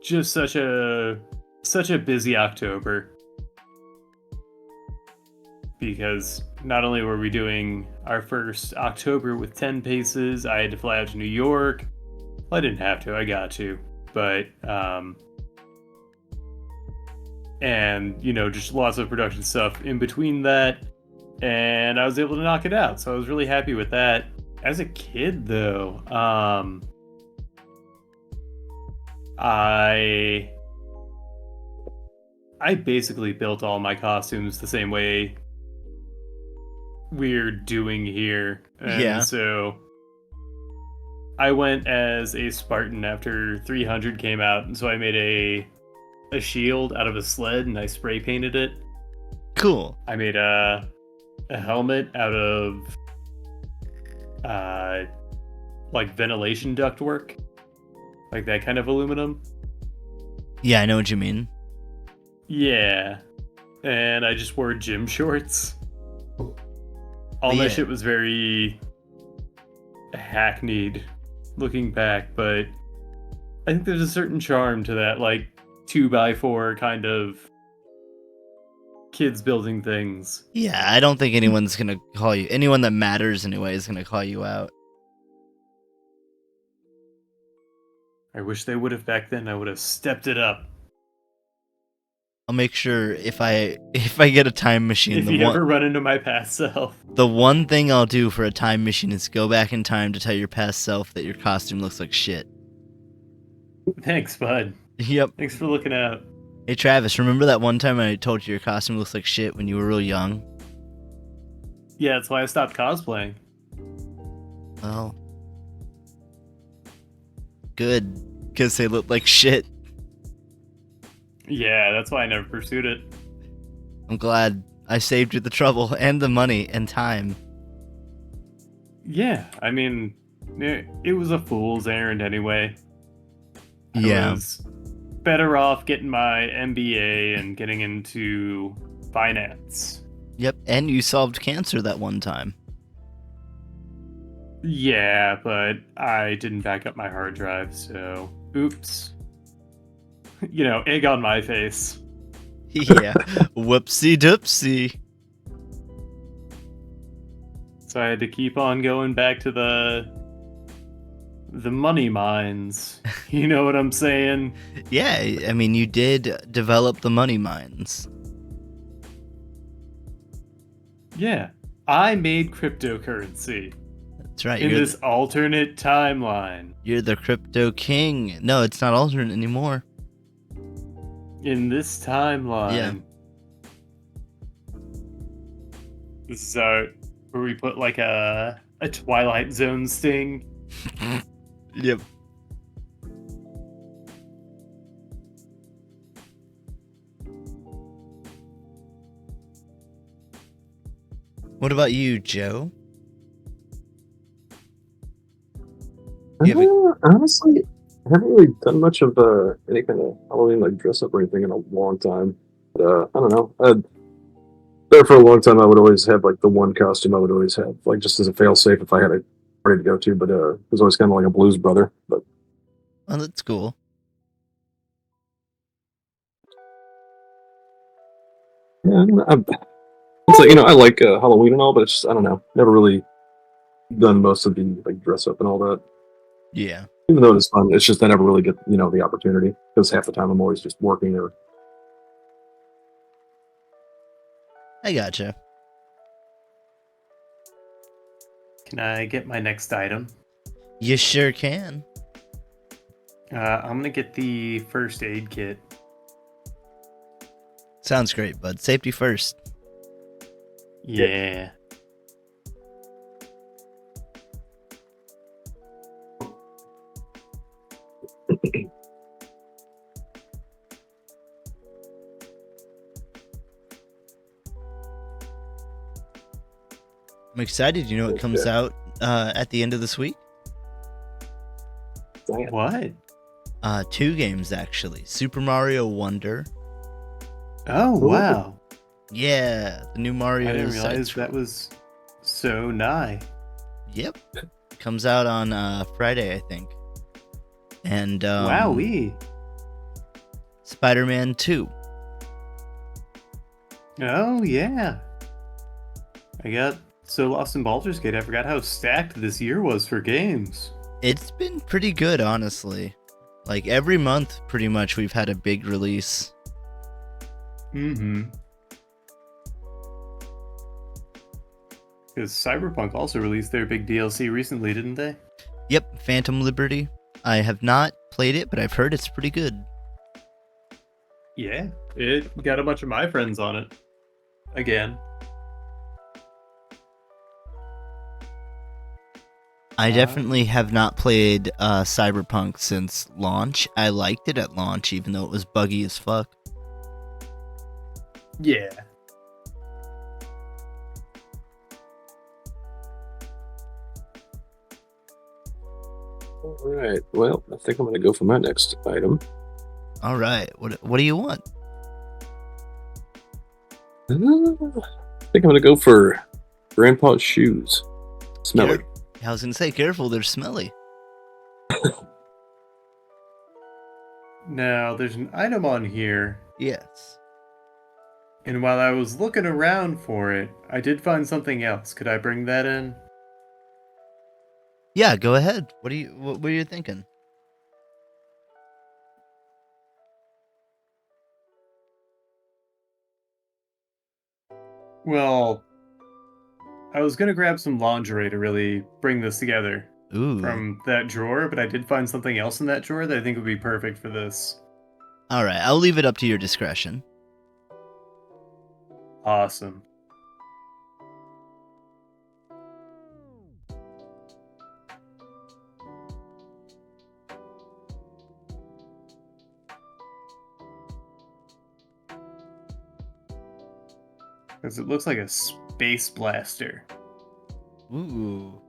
just such a busy October. Because not only were we doing our first October with 10 paces, I had to fly out to New York. Well, I didn't have to, I got to. But, and, just lots of production stuff in between that. And I was able to knock it out. So I was really happy with that. As a kid, though, I basically built all my costumes the same way we're doing here. And Yeah. so I went as a Spartan after 300 came out, and so I made a shield out of a sled and I spray painted it. Cool. I made a helmet out of like ventilation ductwork. Like that kind of aluminum. Yeah, I know what you mean. Yeah. And I just wore gym shorts. All my shit was very hackneyed looking back, but I think there's a certain charm to that, like 2x4 kind of kids building things. Yeah, I don't think anyone's gonna call you, anyone that matters anyway is gonna call you out. I wish they would have back then. I would have stepped it up. I'll make sure if I get a time machine, if you ever run into my past self, the one thing I'll do for a time machine is go back in time to tell your past self that your costume looks like shit. Thanks, bud. Yep. Thanks for looking out. Hey Travis, remember that one time I told you your costume looks like shit when you were real young? Yeah, that's why I stopped cosplaying. Well, good, because they look like shit. Yeah, that's why I never pursued it. I'm glad I saved you the trouble and the money and time. Yeah, I mean, it was a fool's errand anyway. Yeah. I was better off getting my MBA and getting into finance. Yep, and you solved cancer that one time. Yeah, but I didn't back up my hard drive, so oops. Egg on my face. Yeah, whoopsie doopsie. So I had to keep on going back to the money mines. You know what I'm saying? Yeah, I mean, you did develop the money mines. Yeah, I made cryptocurrency. That's right. In this alternate timeline. You're the crypto king. No, it's not alternate anymore. In this timeline. Yeah. This is where we put like a Twilight Zone sting. Yep. What about you, Joe? Honestly, I haven't really done much of any kind of Halloween like dress up or anything in a long time. But, I don't know. There for a long time, I would always have like the one costume I would always have, like just as a fail safe if I had a party to go to. But it was always kind of like a Blues Brother. But oh, that's cool. Yeah, it's like, I like Halloween and all, but it's just, I don't know, never really done most of the like dress up and all that. Yeah. Even though it's fun, it's just I never really get the opportunity because half the time I'm always just working or. I gotcha. Can I get my next item? You sure can. I'm gonna get the first aid kit. Sounds great, bud. Safety first. Yeah. I'm excited. You know what comes out at the end of this week? What? 2 games, actually. Super Mario Wonder. Oh, wow. Yeah, the new Mario. I didn't realize that was so nigh. Yep. Comes out on Friday, I think. And Wowee. Spider-Man 2. Oh, yeah. I got so lost in Baldur's Gate, I forgot how stacked this year was for games. It's been pretty good, honestly. Like, every month, pretty much, we've had a big release. Mm-hmm. Because Cyberpunk also released their big DLC recently, didn't they? Yep, Phantom Liberty. I have not played it, but I've heard it's pretty good. Yeah, it got a bunch of my friends on it. Again. I definitely have not played Cyberpunk since launch. I liked it at launch, even though it was buggy as fuck. Yeah. All right. Well, I think I'm going to go for my next item. All right. What do you want? I think I'm going to go for Grandpa's shoes. Smelly. I was going to say, careful, they're smelly. Now, there's an item on here. Yes. And while I was looking around for it, I did find something else. Could I bring that in? Yeah, go ahead. What are you thinking? Well, I was gonna grab some lingerie to really bring this together. Ooh. From that drawer, but I did find something else in that drawer that I think would be perfect for this. All right, I'll leave it up to your discretion. Awesome. Because it looks like a space blaster. Ooh.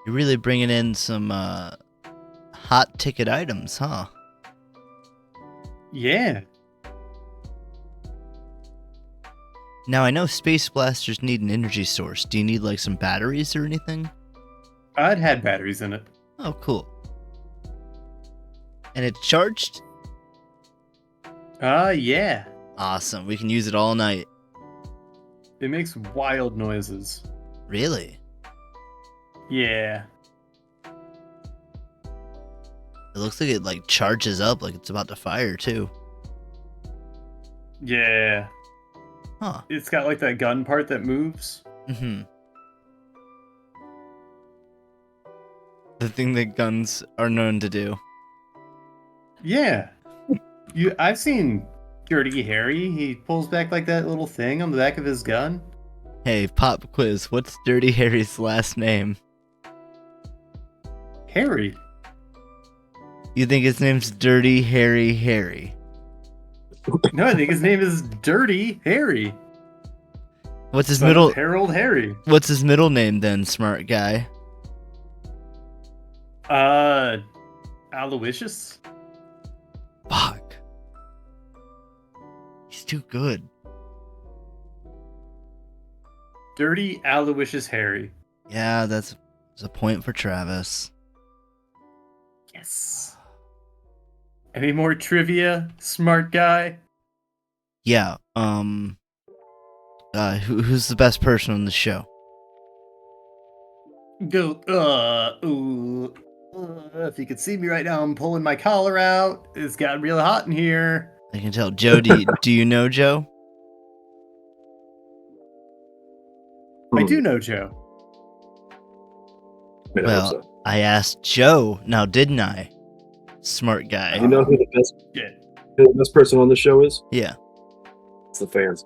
You're really bringing in some hot ticket items, huh? Yeah. Now, I know space blasters need an energy source. Do you need, like, some batteries or anything? It had batteries in it. Oh, cool. And it's charged? Yeah. Awesome. We can use it all night. It makes wild noises. Really? Yeah. It looks like it, like, charges up like it's about to fire, too. Yeah. Huh. It's got like that gun part that moves. Mm-hmm. The thing that guns are known to do. Yeah. I've seen Dirty Harry. He pulls back like that little thing on the back of his gun. Hey, pop quiz. What's Dirty Harry's last name? Harry. You think his name's Dirty Harry Harry? No, I think his name is Dirty Harry. What's his Son middle? of Harold Harry. What's his middle name then, smart guy? Aloysius? Fuck. He's too good. Dirty Aloysius Harry. Yeah, that's a point for Travis. Yes. Any more trivia, smart guy? Yeah, who's the best person on the show? Go, if you could see me right now, I'm pulling my collar out. It's gotten real hot in here. I can tell. Joe, do you know Joe? I do know Joe. I mean, I hope Well, so. I asked Joe, now didn't I? Smart guy. You know who the Yeah. best person on the show is? Yeah. It's the fans.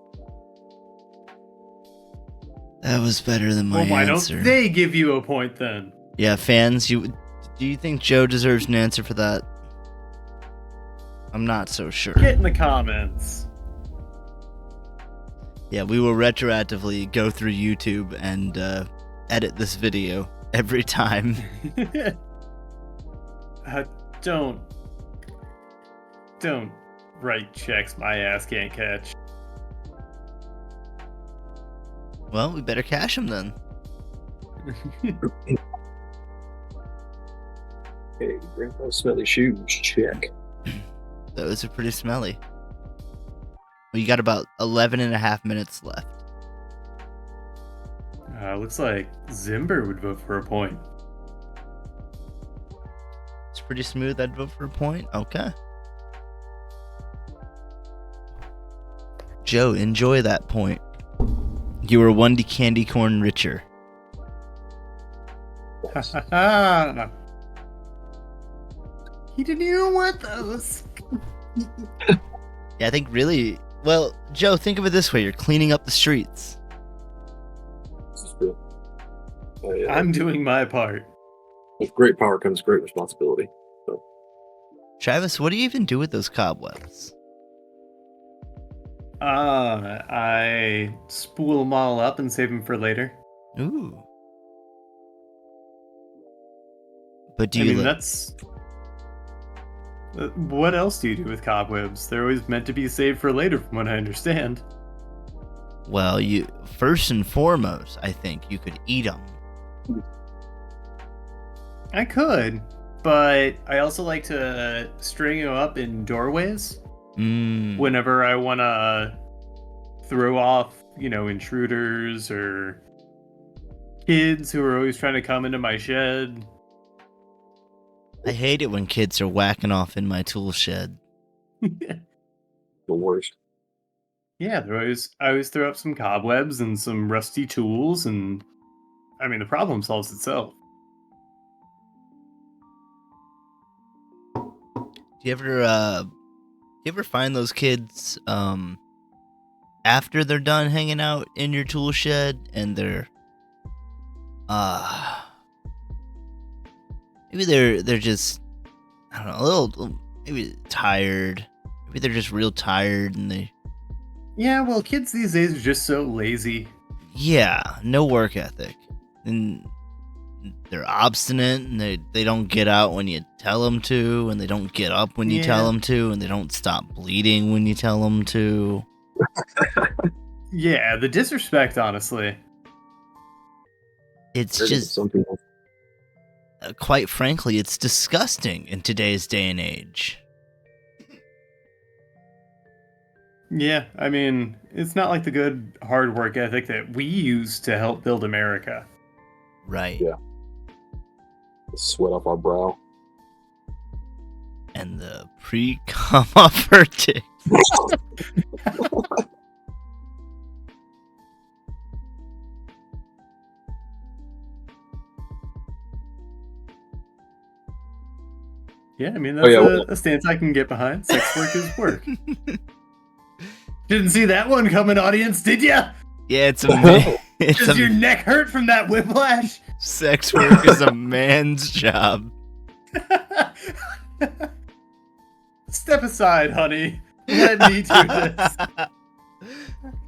That was better than my Well, why answer. don't they give you a point then? Yeah, fans, do you think Joe deserves an answer for that? I'm not so sure. Get in the comments. Yeah, we will retroactively go through YouTube and edit this video every time. Don't write checks my ass can't catch. Well, we better cash them then. Hey, Grandpa's smelly shoes. Check. Those are pretty smelly. Well, you got about 11 and a half minutes left. Looks like Zimber would vote for a point. It's pretty smooth. I'd vote for a point. Okay. Joe, enjoy that point. You were one candy corn richer. He didn't even want those. Yeah, I think really... Well, Joe, think of it this way. You're cleaning up the streets. This is real. I'm doing my part. With great power comes great responsibility. Travis, what do you even do with those cobwebs? I spool them all up and save them for later. Ooh. But do I you... mean, that's... What else do you do with cobwebs? They're always meant to be saved for later, from what I understand. Well, you... First and foremost, I think you could eat them. I could, but I also like to string them up in doorways. Whenever I want to throw off, intruders or kids who are always trying to come into my shed. I hate it when kids are whacking off in my tool shed. The worst. Yeah, I always throw up some cobwebs and some rusty tools, and I mean, the problem solves itself. Do you ever find those kids after they're done hanging out in your tool shed and they're maybe they're just, I don't know, a little maybe tired. Maybe they're just real tired and Yeah, well, kids these days are just so lazy. yeah, no work ethic. And they're obstinate and they don't get out when you tell them to, and they don't get up when you tell them to, and they don't stop bleeding when you tell them to. Yeah, the disrespect, honestly. It's There's just, some people. quite frankly, it's disgusting in today's day and age. Yeah, I mean, it's not like the good hard work ethic that we use to help build America. Right. Yeah. The sweat off our brow. And the pre-cum off her dick. Yeah, I mean, that's a stance I can get behind. Sex work is work. Didn't see that one coming, audience, did ya? Yeah, it's a Does your neck hurt from that whiplash? Sex work is a man's job. Step aside, honey. Let me do this.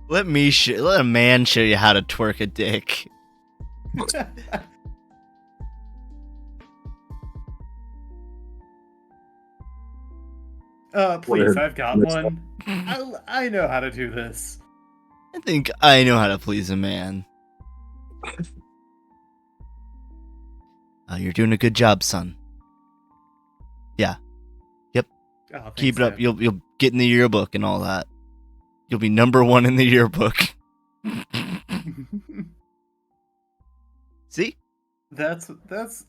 Let a man show you how to twerk a dick. Please, I've got one. I know how to do this. I think I know how to please a man. You're doing a good job, son. Yeah. Yep. Oh, thanks, Keep it up. Dad. You'll get in the yearbook and all that. You'll be #1 in the yearbook. See? That's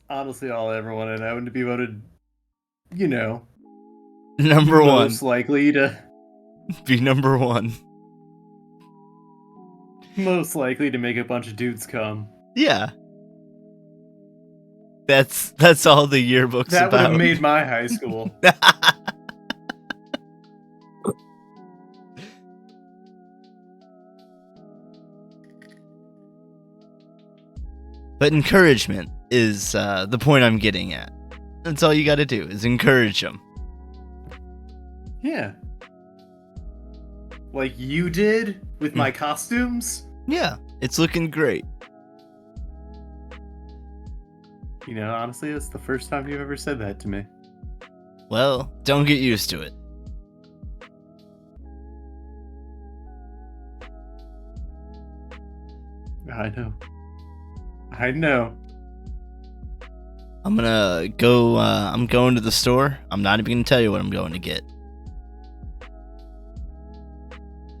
honestly all I ever wanted. I wanted to be voted, #1. most likely to Be #1. most likely to make a bunch of dudes come. Yeah. That's all the yearbook's That would about. have made my high school. But encouragement is the point I'm getting at. That's all you got to do is encourage them. Yeah. Like you did with my costumes? Yeah, it's looking great. You know, honestly, it's the first time you've ever said that to me. Well, don't get used to it. I know. I know. I'm gonna go, I'm going to the store. I'm not even gonna tell you what I'm going to get.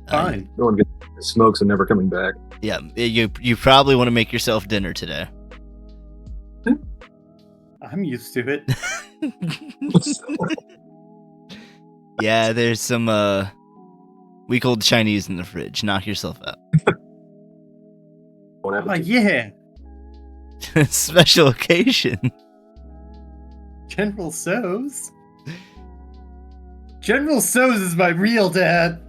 Fine. No one gets smokes and never coming back. Yeah, you probably want to make yourself dinner today. I'm used to it. Yeah, there's some weak old Chinese in the fridge. Knock yourself out. Oh, yeah. Special occasion. General So's? General So's is my real dad.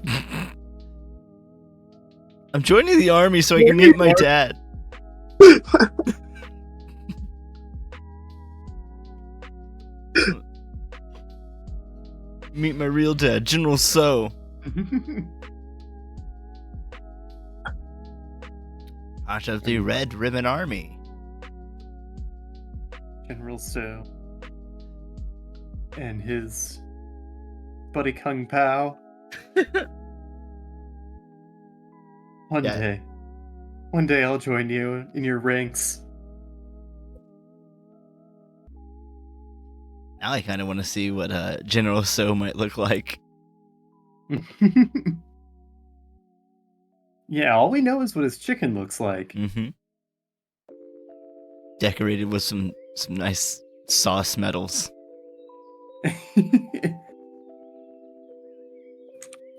I'm joining the army so I can meet my dad. Meet my real dad, General So. Part of the Red Ribbon Army. General So. And his buddy Kung Pao. One day I'll join you in your ranks. Now I kind of want to see what General So might look like. Yeah, all we know is what his chicken looks like. Mm-hmm. Decorated with some nice sauce medals.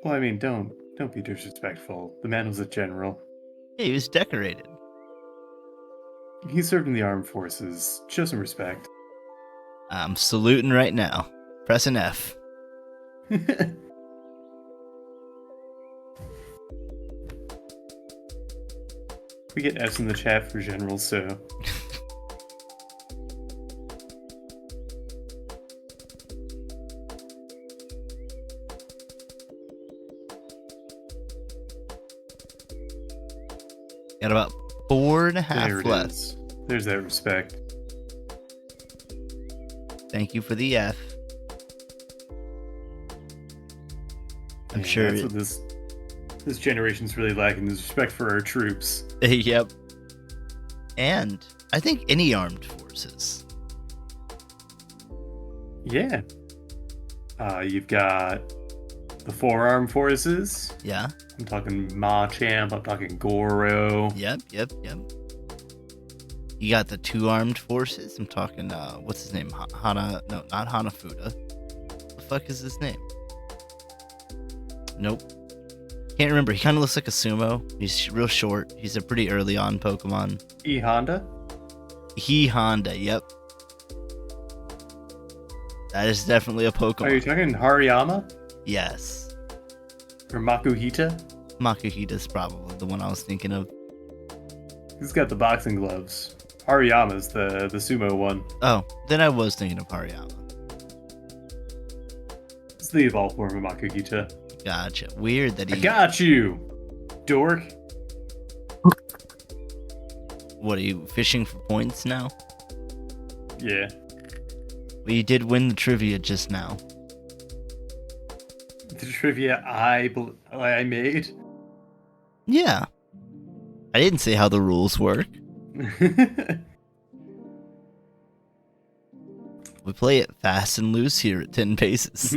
Well, I mean, don't be disrespectful. The man was a general. Yeah, he was decorated. He served in the armed forces. Show some respect. I'm saluting right now. Pressing F. We get F's in the chat for General So. Got about 4.5 There it left. is. There's that respect. Thank you for the F. I'm sure. That's what this generation's really lacking, is respect for our troops. Yep. And I think any armed forces. Yeah. You've got the 4 armed forces. Yeah. I'm talking Machamp. I'm talking Goro. Yep. You got the 2 armed forces. I'm talking, what's his name? Hana. No, not Hanafuda. What the fuck is his name? Nope. Can't remember. He kind of looks like a sumo. He's real short. He's a pretty early on Pokemon. E-Honda? Honda. Yep. That is definitely a Pokemon. Are you talking Hariyama? Yes. Or Makuhita? Makuhita's probably the one I was thinking of. He's got the boxing gloves. Hariyama's the sumo one. Oh, then I was thinking of Hariyama. It's the evolved form of Makuhita. Gotcha. Weird that he... I got you, dork. What, are you fishing for points now? Yeah. Well, you did win the trivia just now. The trivia I made. Yeah. I didn't say how the rules work. We play it fast and loose here at 10 paces.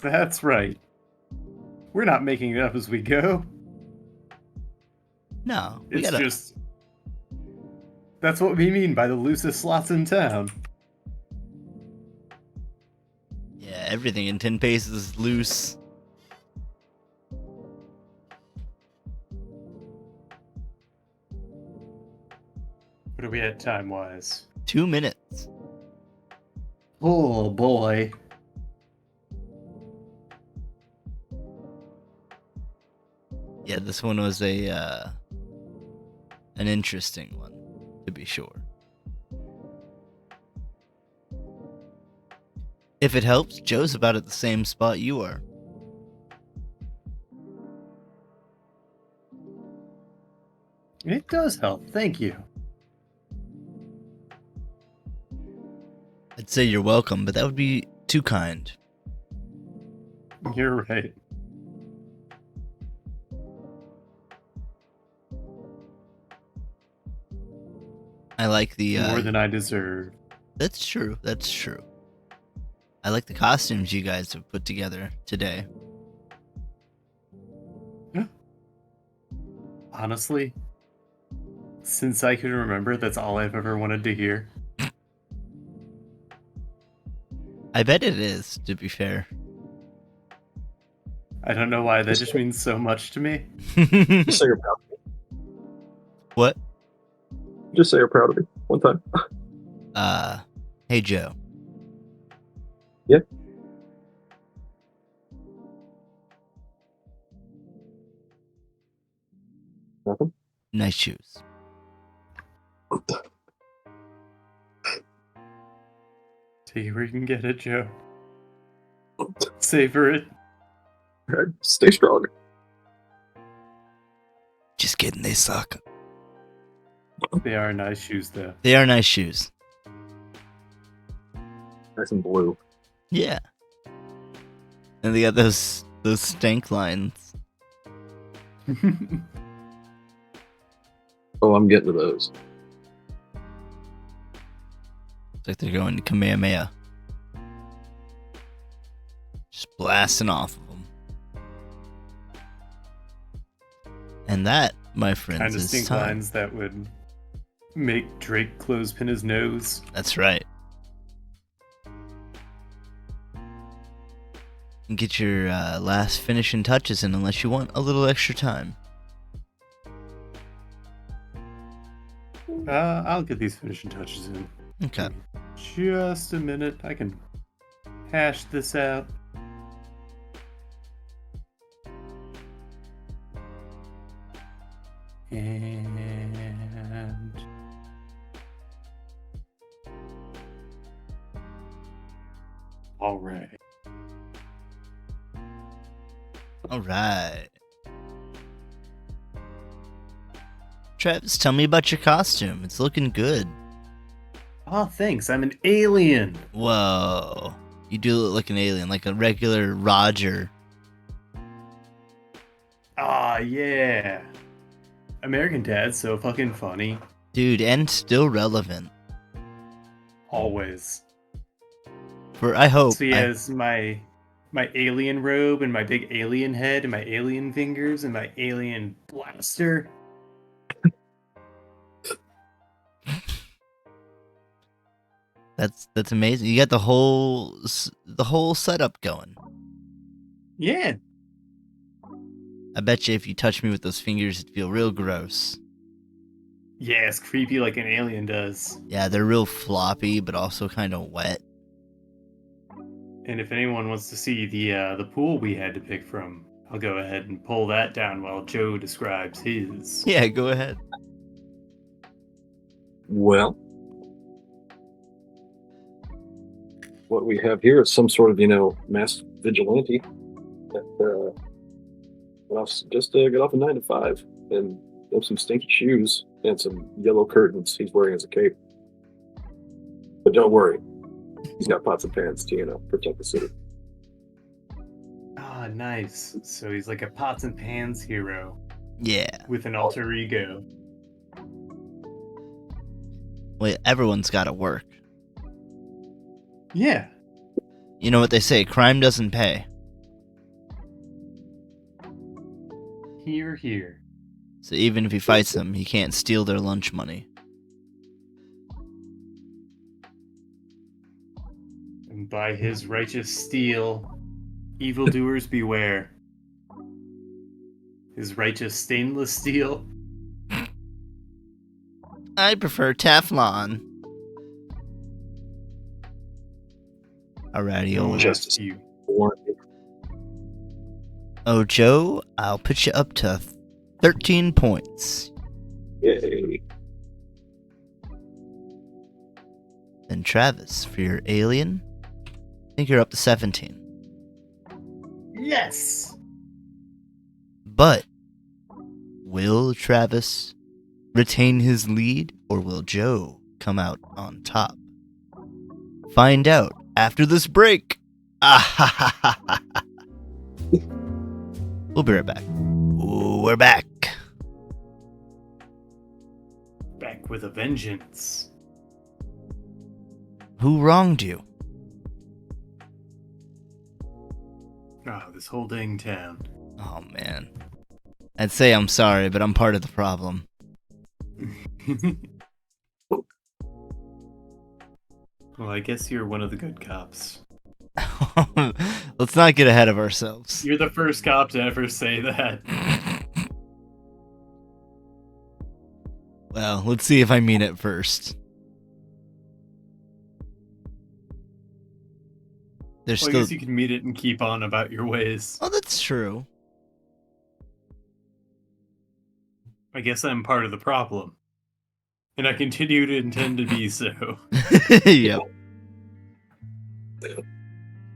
That's right. We're not making it up as we go. No, It's just... That's what we mean by the loosest slots in town. Yeah, everything in 10 paces is loose. What are we at time-wise? 2 minutes. Oh, boy. Yeah, this one was an interesting one, to be sure. If it helps, Joe's about at the same spot you are. It does help, thank you. I'd say you're welcome, but that would be too kind. You're right. I like the More than I deserve. That's true. That's true. I like the costumes you guys have put together today. Honestly, since I can remember, that's all I've ever wanted to hear. I bet it is, to be fair. I don't know why, that just means so much to me. Just say you're proud of me. What? Just say you're proud of me. One time. Hey Joe. Yeah? Nothing? Nice shoes. See where you can get it, Joe. Savor it. Alright, stay strong. Just kidding, they suck. They are nice shoes, though. They are nice shoes. Nice and blue. Yeah. And they got those stank lines. Oh, I'm getting to those. It's like they're going to Kamehameha. Just blasting off of them. And that, my friends, Kind of is stink time. lines that would make Drake clothespin his nose. That's right. And get your last finishing touches in unless you want a little extra time. I'll get these finishing touches in. Okay. Just a minute. I can hash this out. And all right. All right. Travis, tell me about your costume. It's looking good. Oh, thanks. I'm an alien. Whoa. You do look like an alien, like a regular Roger. Ah, yeah. American Dad's so fucking funny. Dude, and still relevant. Always. I hope. So he has my alien robe and my big alien head and my alien fingers and my alien blaster. That's amazing. You got the whole setup going. Yeah. I bet you if you touch me with those fingers, it'd feel real gross. Yeah, it's creepy like an alien does. Yeah, they're real floppy, but also kind of wet. And if anyone wants to see the pool we had to pick from, I'll go ahead and pull that down while Joe describes his. Yeah, go ahead. Well, what we have here is some sort of, masked vigilante that just got off a 9 to 5 and have some stinky shoes and some yellow curtains he's wearing as a cape. But don't worry, he's got pots and pans to, protect the city. Ah, nice. So he's like a pots and pans hero Yeah. with an alter ego. Well, everyone's got to work. Yeah. You know what they say, crime doesn't pay. Here, here. So even if he fights them, he can't steal their lunch money. And by his righteous steel, evildoers beware. His righteous stainless steel. I prefer Teflon. Alrighty, No one Just- asked you. Oh, Joe, I'll put you up to 13 points. Yay. And Travis, for your alien, I think you're up to 17. Yes. But will Travis retain his lead, or will Joe come out on top? Find out after this break. We'll be right back. We're back. Back with a vengeance. Who wronged you? Oh, this whole dang town. Oh, man. I'd say I'm sorry, but I'm part of the problem. Well, I guess you're one of the good cops. Let's not get ahead of ourselves. You're the first cop to ever say that. Well, let's see if I mean it first. There's Well, I still... guess you can meet it and keep on about your ways. Oh, that's true. I guess I'm part of the problem. And I continue to intend to be so. Yep.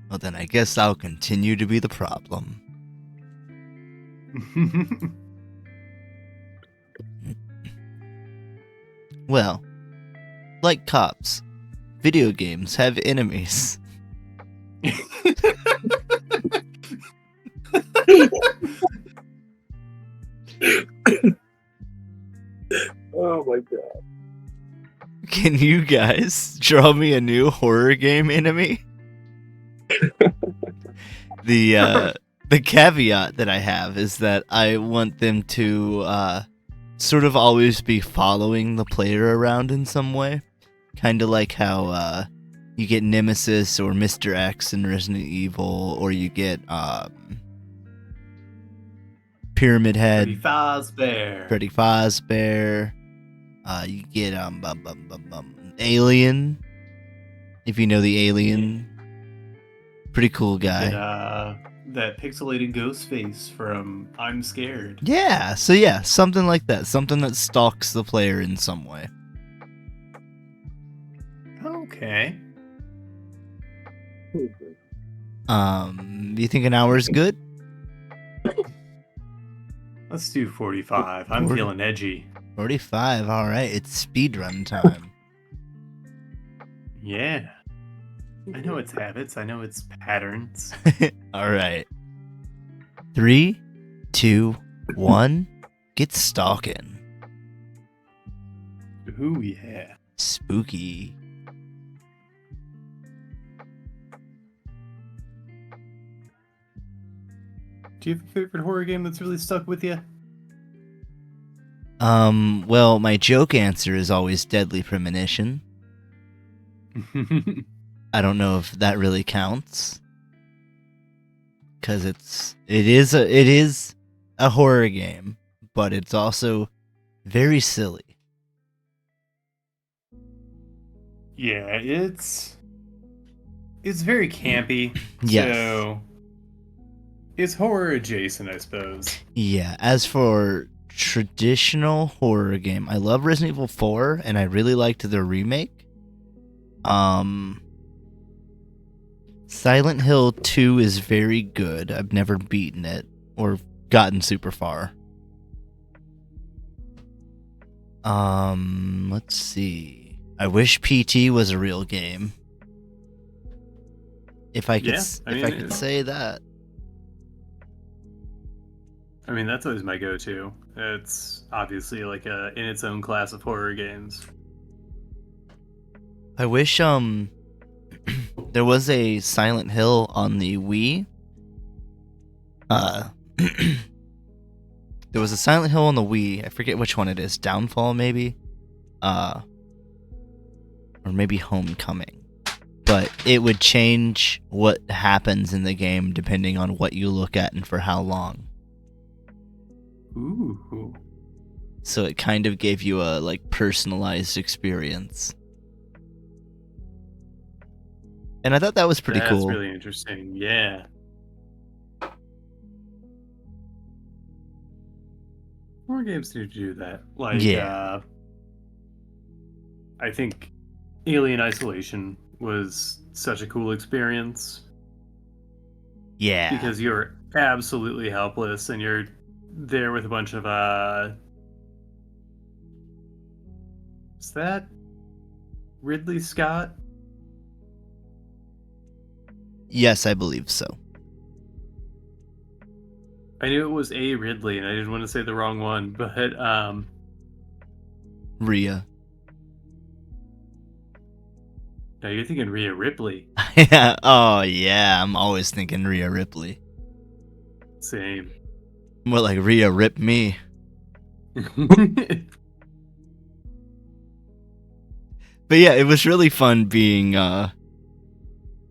Well, then I guess I'll continue to be the problem. Well, like cops, video games have enemies. Oh my god. Can you guys draw me a new horror game enemy? The caveat that I have is that I want them to sort of always be following the player around in some way. Kind of like how you get Nemesis or Mr. X in Resident Evil, or you get Pyramid Head, Freddy Fazbear. You get Alien, if you know the Alien. Pretty cool guy. That pixelated ghost face from I'm Scared. Yeah, so yeah, something like that. Something that stalks the player in some way. Okay. Do you think an hour is good? Let's do 45. I'm 40. feeling edgy. 45, alright, it's speedrun time. Yeah. I know its habits. I know its patterns. Alright. 3, 2, 1, get stalking. Ooh, yeah. Spooky. Do you have a favorite horror game that's really stuck with you? Well, my joke answer is always Deadly Premonition. I don't know if that really counts. Cause it is a horror game, but it's also very silly. Yeah, it's very campy. Yes. So it's horror adjacent, I suppose. Yeah, as for traditional horror game, I love Resident Evil 4 and I really liked the remake. Silent Hill 2 is very good. I've never beaten it or gotten super far. Let's see. I wish PT was a real game. If I could say that. I mean, that's always my go-to. It's obviously like in its own class of horror games. I wish there was a Silent Hill on the Wii. There was a Silent Hill on the Wii. I forget which one it is. Downfall, maybe? Or maybe Homecoming. But it would change what happens in the game depending on what you look at and for how long. Ooh. so it kind of gave you a like personalized experience. And I thought that was pretty cool. That's really interesting. Yeah. More games need to do that. Like, I think Alien Isolation was such a cool experience. Yeah. Because you're absolutely helpless and you're there with a bunch of, is that Ridley Scott? Yes, I believe so. I knew it was a Ridley, and I didn't want to say the wrong one, but Rhea. No, you're thinking Rhea Ripley. Yeah. Oh yeah, I'm always thinking Rhea Ripley. Same. More like Rhea Rip Me. But yeah, it was really fun being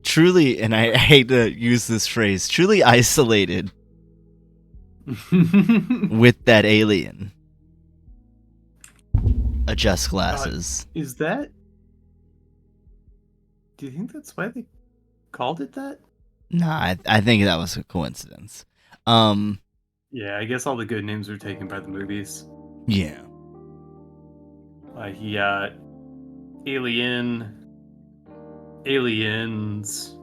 truly, and I hate to use this phrase, truly isolated with that alien. Adjust glasses. Is that... Do you think that's why they called it that? Nah, I think that was a coincidence. Yeah, I guess all the good names were taken by the movies. Yeah. He got Alien, Aliens.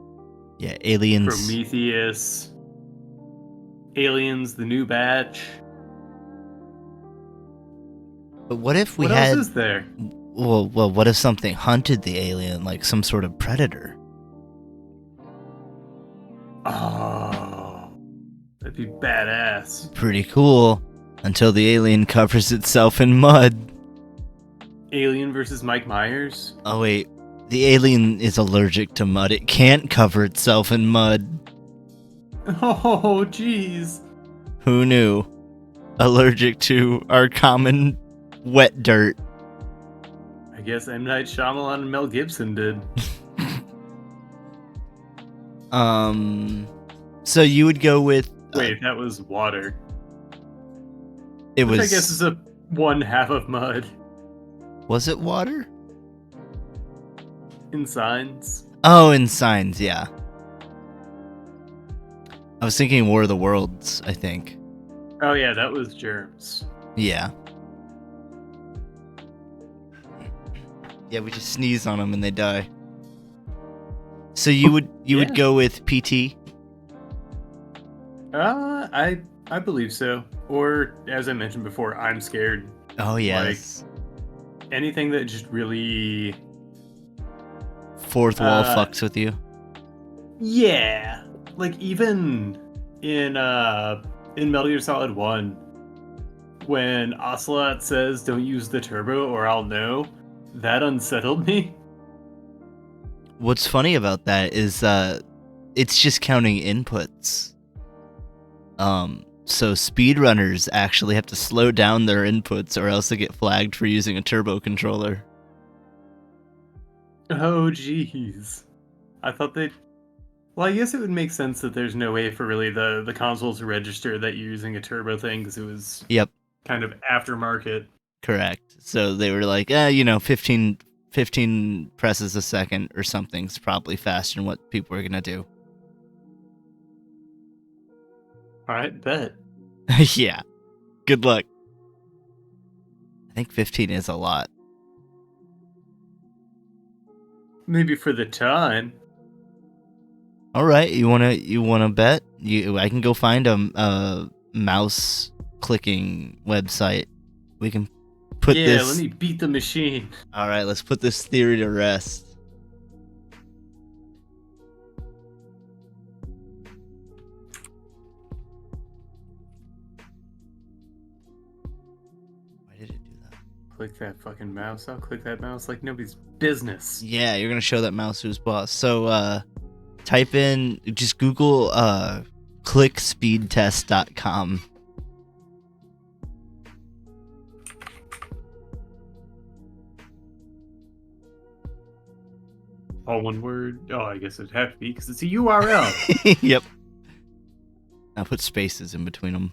Yeah, Aliens. Prometheus. Aliens, the new batch. But what if what else is there? Well, what if something hunted the alien, like some sort of predator? Oh, that'd be badass. Pretty cool. Until the alien covers itself in mud. Alien versus Mike Myers? Oh wait, the alien is allergic to mud. It can't cover itself in mud. Oh, jeez. Who knew? Allergic to our common wet dirt. I guess M. Night Shyamalan and Mel Gibson did. So you would go with... Wait, that was water. It was... I guess is a one half of mud. Was it water? In Signs. Oh, in Signs, yeah. I was thinking War of the Worlds, I think. Oh yeah, that was germs. Yeah. Yeah, we just sneeze on them and they die. So you would go with PT? I believe so. Or as I mentioned before, I'm Scared. Oh yes. Like, anything that just really fourth wall fucks with you. Yeah. Like even in Metal Gear Solid 1, when Ocelot says don't use the turbo or I'll know, that unsettled me. What's funny about that is it's just counting inputs. So speedrunners actually have to slow down their inputs or else they get flagged for using a turbo controller. Oh jeez. I thought they'd... Well, I guess it would make sense that there's no way for really the console to register that you're using a turbo thing because it was kind of aftermarket. Correct. So they were like, 15 presses a second or something's probably faster than what people are going to do. Alright, bet. Yeah. Good luck. I think 15 is a lot. Maybe for the time. All right, you wanna bet? I can go find a mouse clicking website. We can put this. Yeah, let me beat the machine. All right, let's put this theory to rest. Why did it do that? Click that fucking mouse. I'll click that mouse like nobody's business. Yeah, you're gonna show that mouse who's boss. So type in, just Google clickspeedtest.com. All one word? Oh, I guess it'd have to be because it's a URL. Yep. Now put spaces in between them.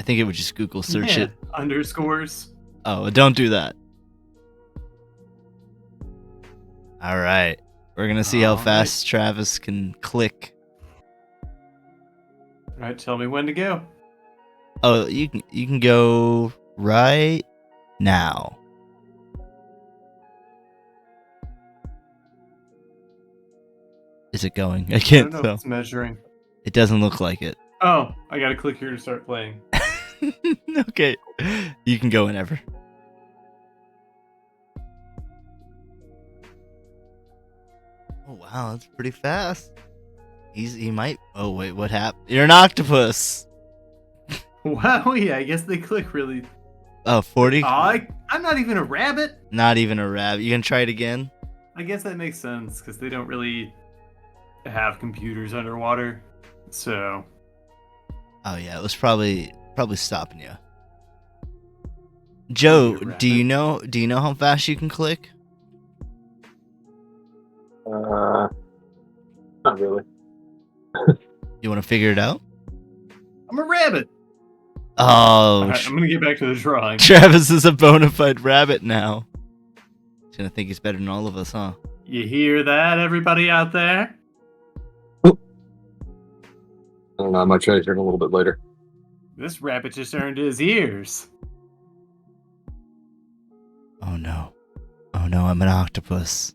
I think it would just Google search it. Underscores. Oh, don't do that. All right. We're going to see how fast Travis can click. All right, tell me when to go. Oh, you can go right now. Is it going? I can't I don't know tell. if it's measuring. It doesn't look like it. Oh, I gotta click here to start playing. Okay. You can go whenever. Oh, wow. That's pretty fast. He might... Oh, wait. What happened? You're an octopus. Wow, yeah, I guess they click really... Oh, 40? Oh, I'm not even a rabbit? Not even a rabbit. You can try it again? I guess that makes sense, because they don't really have computers underwater, so... Oh, yeah. It was probably stopping you. Joe, do you know how fast you can click? Not really. You want to figure it out? I'm a rabbit! Oh, Alright, I'm gonna get back to the drawing. Travis is a bona fide rabbit now. He's gonna think he's better than all of us, huh? You hear that, everybody out there? I don't know, I might try to turn a little bit later. This rabbit just earned his ears. Oh no. Oh no, I'm an octopus.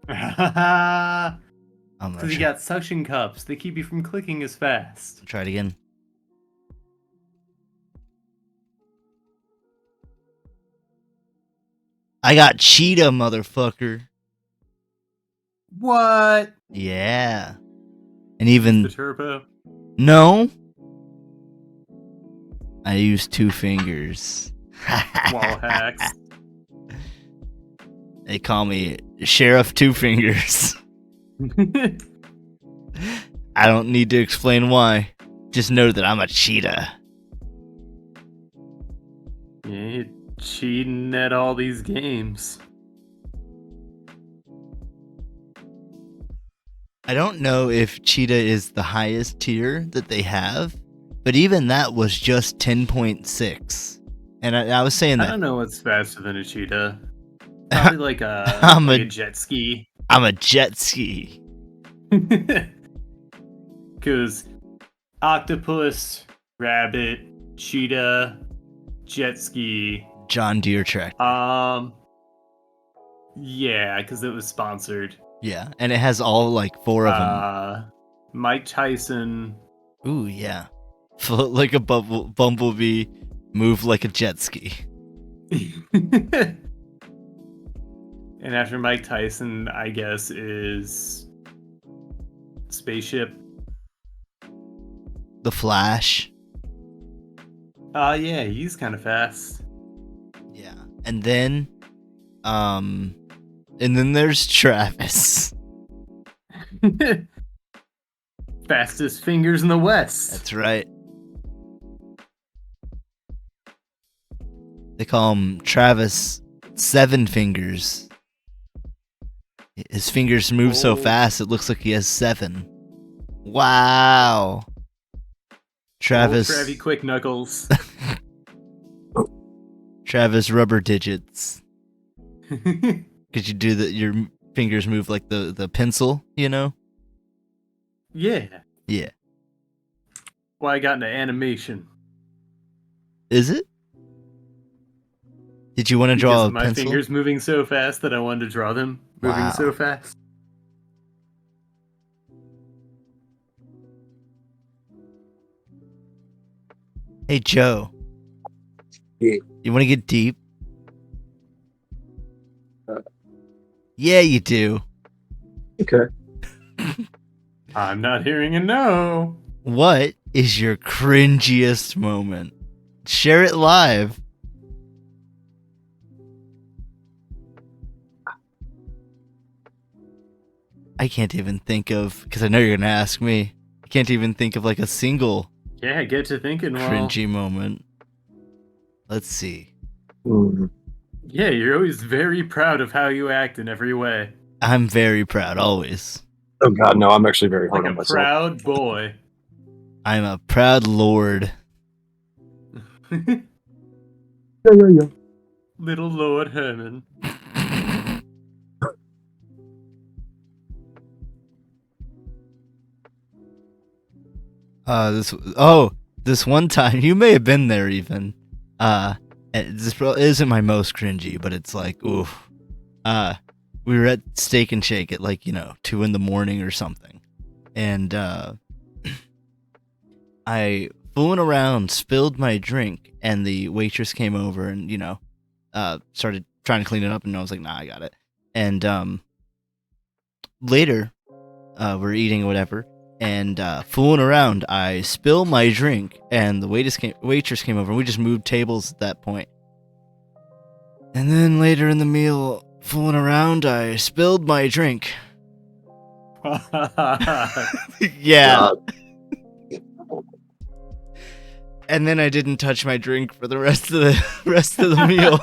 Because I'm gonna you got suction cups. They keep you from clicking as fast. try it again. I got cheetah, motherfucker. What? Yeah. And even... The turbo? No. I use 2 fingers. Wall hacks. They call me Sheriff 2 Fingers. I don't need to explain why. Just know that I'm a cheetah. Yeah, you're cheating at all these games. I don't know if cheetah is the highest tier that they have, but even that was just 10.6. And I was saying that... I don't know what's faster than a cheetah. Probably like a, a jet ski. I'm a jet ski. Because octopus, rabbit, cheetah, jet ski. John Deere tractor. Yeah, because it was sponsored. Yeah, and it has all like 4 of them. Mike Tyson. Ooh, yeah. Float like a bumblebee, move like a jet ski. And after Mike Tyson, I guess, is Spaceship. The Flash. Yeah, he's kind of fast. Yeah. And then there's Travis. Fastest fingers in the West. That's right. They call him Travis 7 Fingers. His fingers move so fast, it looks like he has 7. Wow. Travis. Travie Quick Knuckles. Travis Rubber Digits. Could you do that? Your fingers move like the pencil, you know? Yeah. Yeah. Well, I got into animation. Is it? Did you want to draw a my pencil? fingers moving so fast that I wanted to draw them moving so fast. Hey, Joe. Yeah. You want to get deep? Yeah, you do. Okay. I'm not hearing a no. What is your cringiest moment? Share it live. I can't even think of, because I know you're going to ask me. I can't even think of like a single Yeah, get to thinking. cringy moment. Let's see. Yeah, you're always very proud of how you act in every way. I'm very proud, always. Oh god, no, I'm actually very hard Like on a myself. proud boy. I'm a proud lord. Yeah. Little Lord Herman. This one time, you may have been there even. This isn't my most cringy, but it's like, oof. We were at Steak and Shake at 2 in the morning or something. And, I, fooling around, spilled my drink, and the waitress came over and, started trying to clean it up, and I was like, nah, I got it. And, later, we're eating or whatever, and fooling around, I spill my drink, and the waitress came over, and we just moved tables at that point. And then later in the meal, fooling around, I spilled my drink. Yeah. And then I didn't touch my drink for the rest of the meal.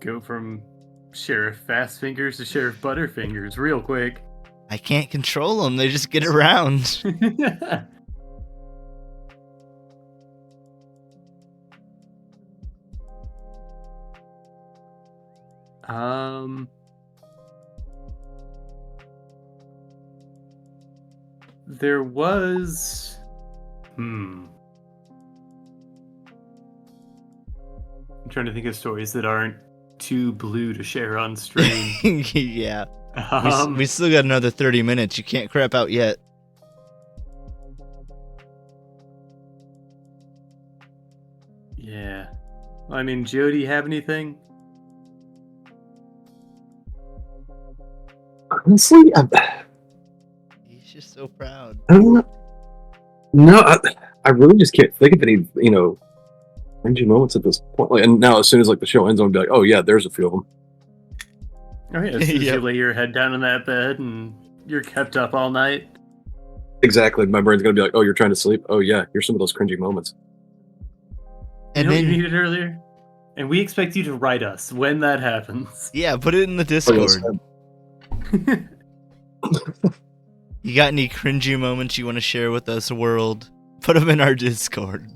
Go from Sheriff Fast Fingers to Sheriff Butterfingers real quick. I can't control them. They just get around. There was... I'm trying to think of stories that aren't too blue to share on stream. Yeah. We still got another 30 minutes. You can't crap out yet. Yeah. I mean, Joe, do you have anything? Honestly, He's just so proud. I don't know. No, I really just can't think of any, cringy moments at this point. Like, and now as soon as the show ends, I'm gonna be like, oh yeah, there's a few of them. Oh yeah, as soon as you lay your head down in that bed and you're kept up all night. Exactly. My brain's gonna be like, oh, you're trying to sleep? Oh yeah, here's some of those cringy moments. And then you needed earlier? And we expect you to write us when that happens. Yeah, put it in the Discord. You got any cringy moments you want to share with us, world? Put them in our Discord.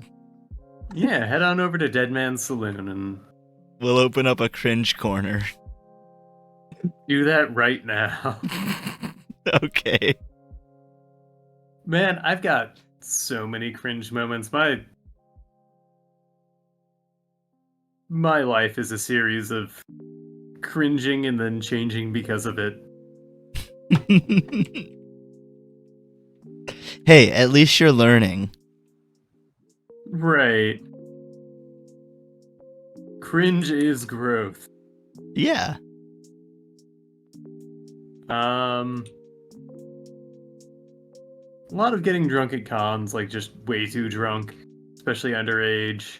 Yeah, head on over to Dead Man's Saloon and... we'll open up a cringe corner. Do that right now. Okay. Man, I've got so many cringe moments. My life is a series of cringing and then changing because of it. Hey, at least you're learning. Right. Cringe is growth. Yeah. A lot of getting drunk at cons, just way too drunk, especially underage,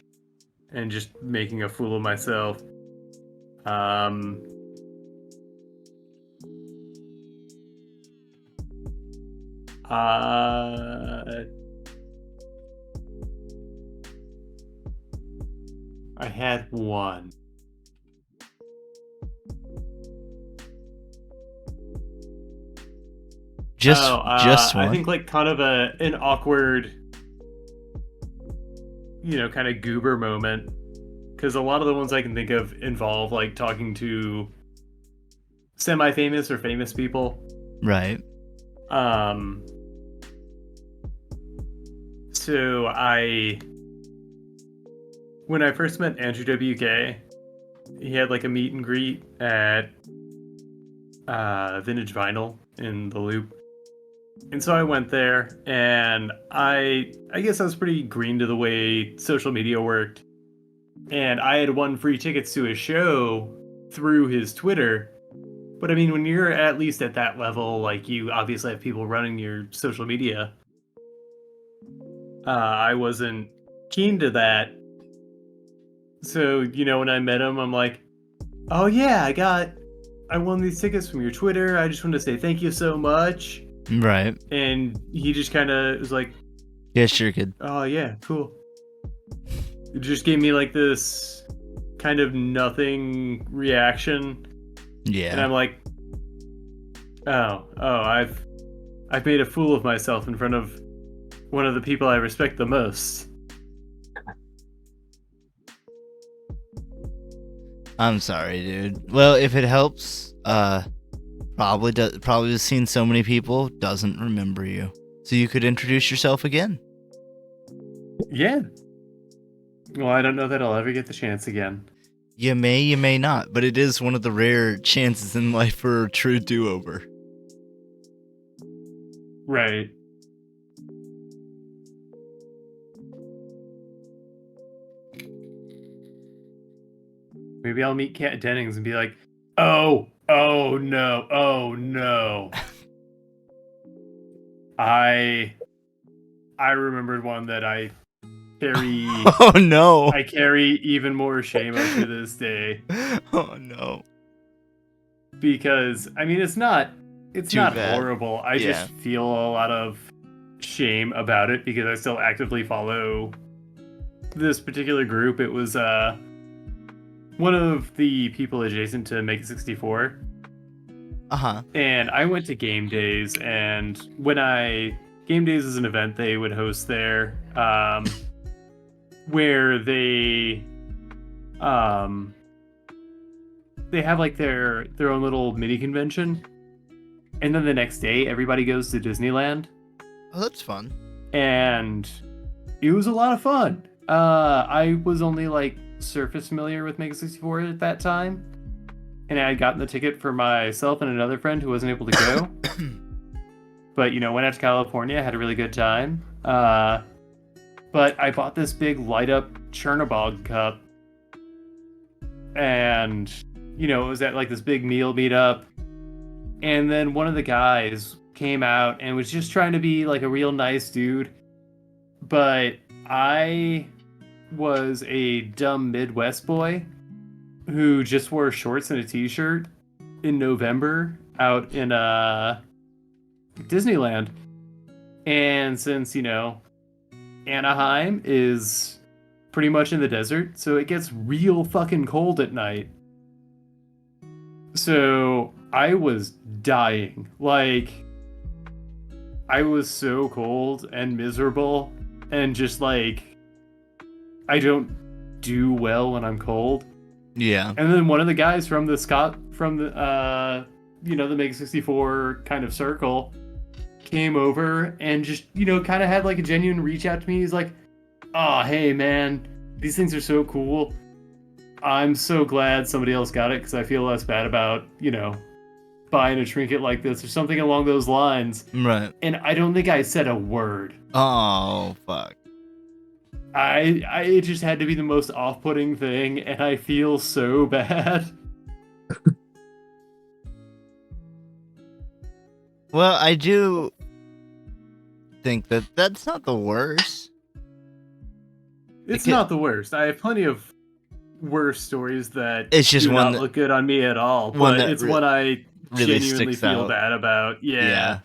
and just making a fool of myself. I had one. Just one. I think kind of an awkward, kind of goober moment, because a lot of the ones I can think of involve talking to semi-famous or famous people. Right. So when I first met Andrew WK, he had a meet and greet at Vintage Vinyl in the Loop. And so I went there, and I guess I was pretty green to the way social media worked. And I had won free tickets to his show through his Twitter. But I mean, when you're at least at that level, you obviously have people running your social media. I wasn't keen to that. So, when I met him, I'm like, oh yeah, I won these tickets from your Twitter. I just want to say thank you so much. Right. And he just kind of was like, yeah, sure, kid. Oh yeah, cool. It just gave me this kind of nothing reaction. Yeah. And I'm like, oh, I've made a fool of myself in front of one of the people I respect the most. I'm sorry, dude. Well, if it helps, probably just seen so many people, doesn't remember you. So you could introduce yourself again. Yeah. Well, I don't know that I'll ever get the chance again. You may not, but it is one of the rare chances in life for a true do-over. Right. Maybe I'll meet Kat Dennings and be like, oh no. I remembered one that I carry. Oh no! I carry even more shame up to this day. Oh no! Because I mean, it's not bad. horrible. I just feel a lot of shame about it because I still actively follow this particular group. It was one of the people adjacent to Make It 64. And I went to Game Days, and Game Days is an event they would host there, where they have like their own little mini convention, and then the next day everybody goes to Disneyland. Oh, that's fun. And it was a lot of fun. I was only like surface familiar with Mega 64 at that time, and I had gotten the ticket for myself and another friend who wasn't able to go. But went out to California, had a really good time. But I bought this big light up Chernobog cup, and it was at like this big meal meetup, and then one of the guys came out and was just trying to be like a real nice dude, but I was a dumb Midwest boy who just wore shorts and a t-shirt in November out in Disneyland. And since Anaheim is pretty much in the desert, so it gets real fucking cold at night. So I was dying. Like, I was so cold and miserable, and just like, I don't do well when I'm cold. Yeah. And then one of the guys from the the Mega 64 kind of circle came over and just, kind of had like a genuine reach out to me. He's like, oh, hey man, these things are so cool. I'm so glad somebody else got it because I feel less bad about, buying a trinket like this or something along those lines. Right. And I don't think I said a word. Oh, fuck. It just had to be the most off-putting thing, and I feel so bad. Well, I do think that that's not the worst. It's not the worst. I have plenty of worse stories that it's just do one not that, look good on me at all, but it's one I really genuinely feel out. bad about. Yeah.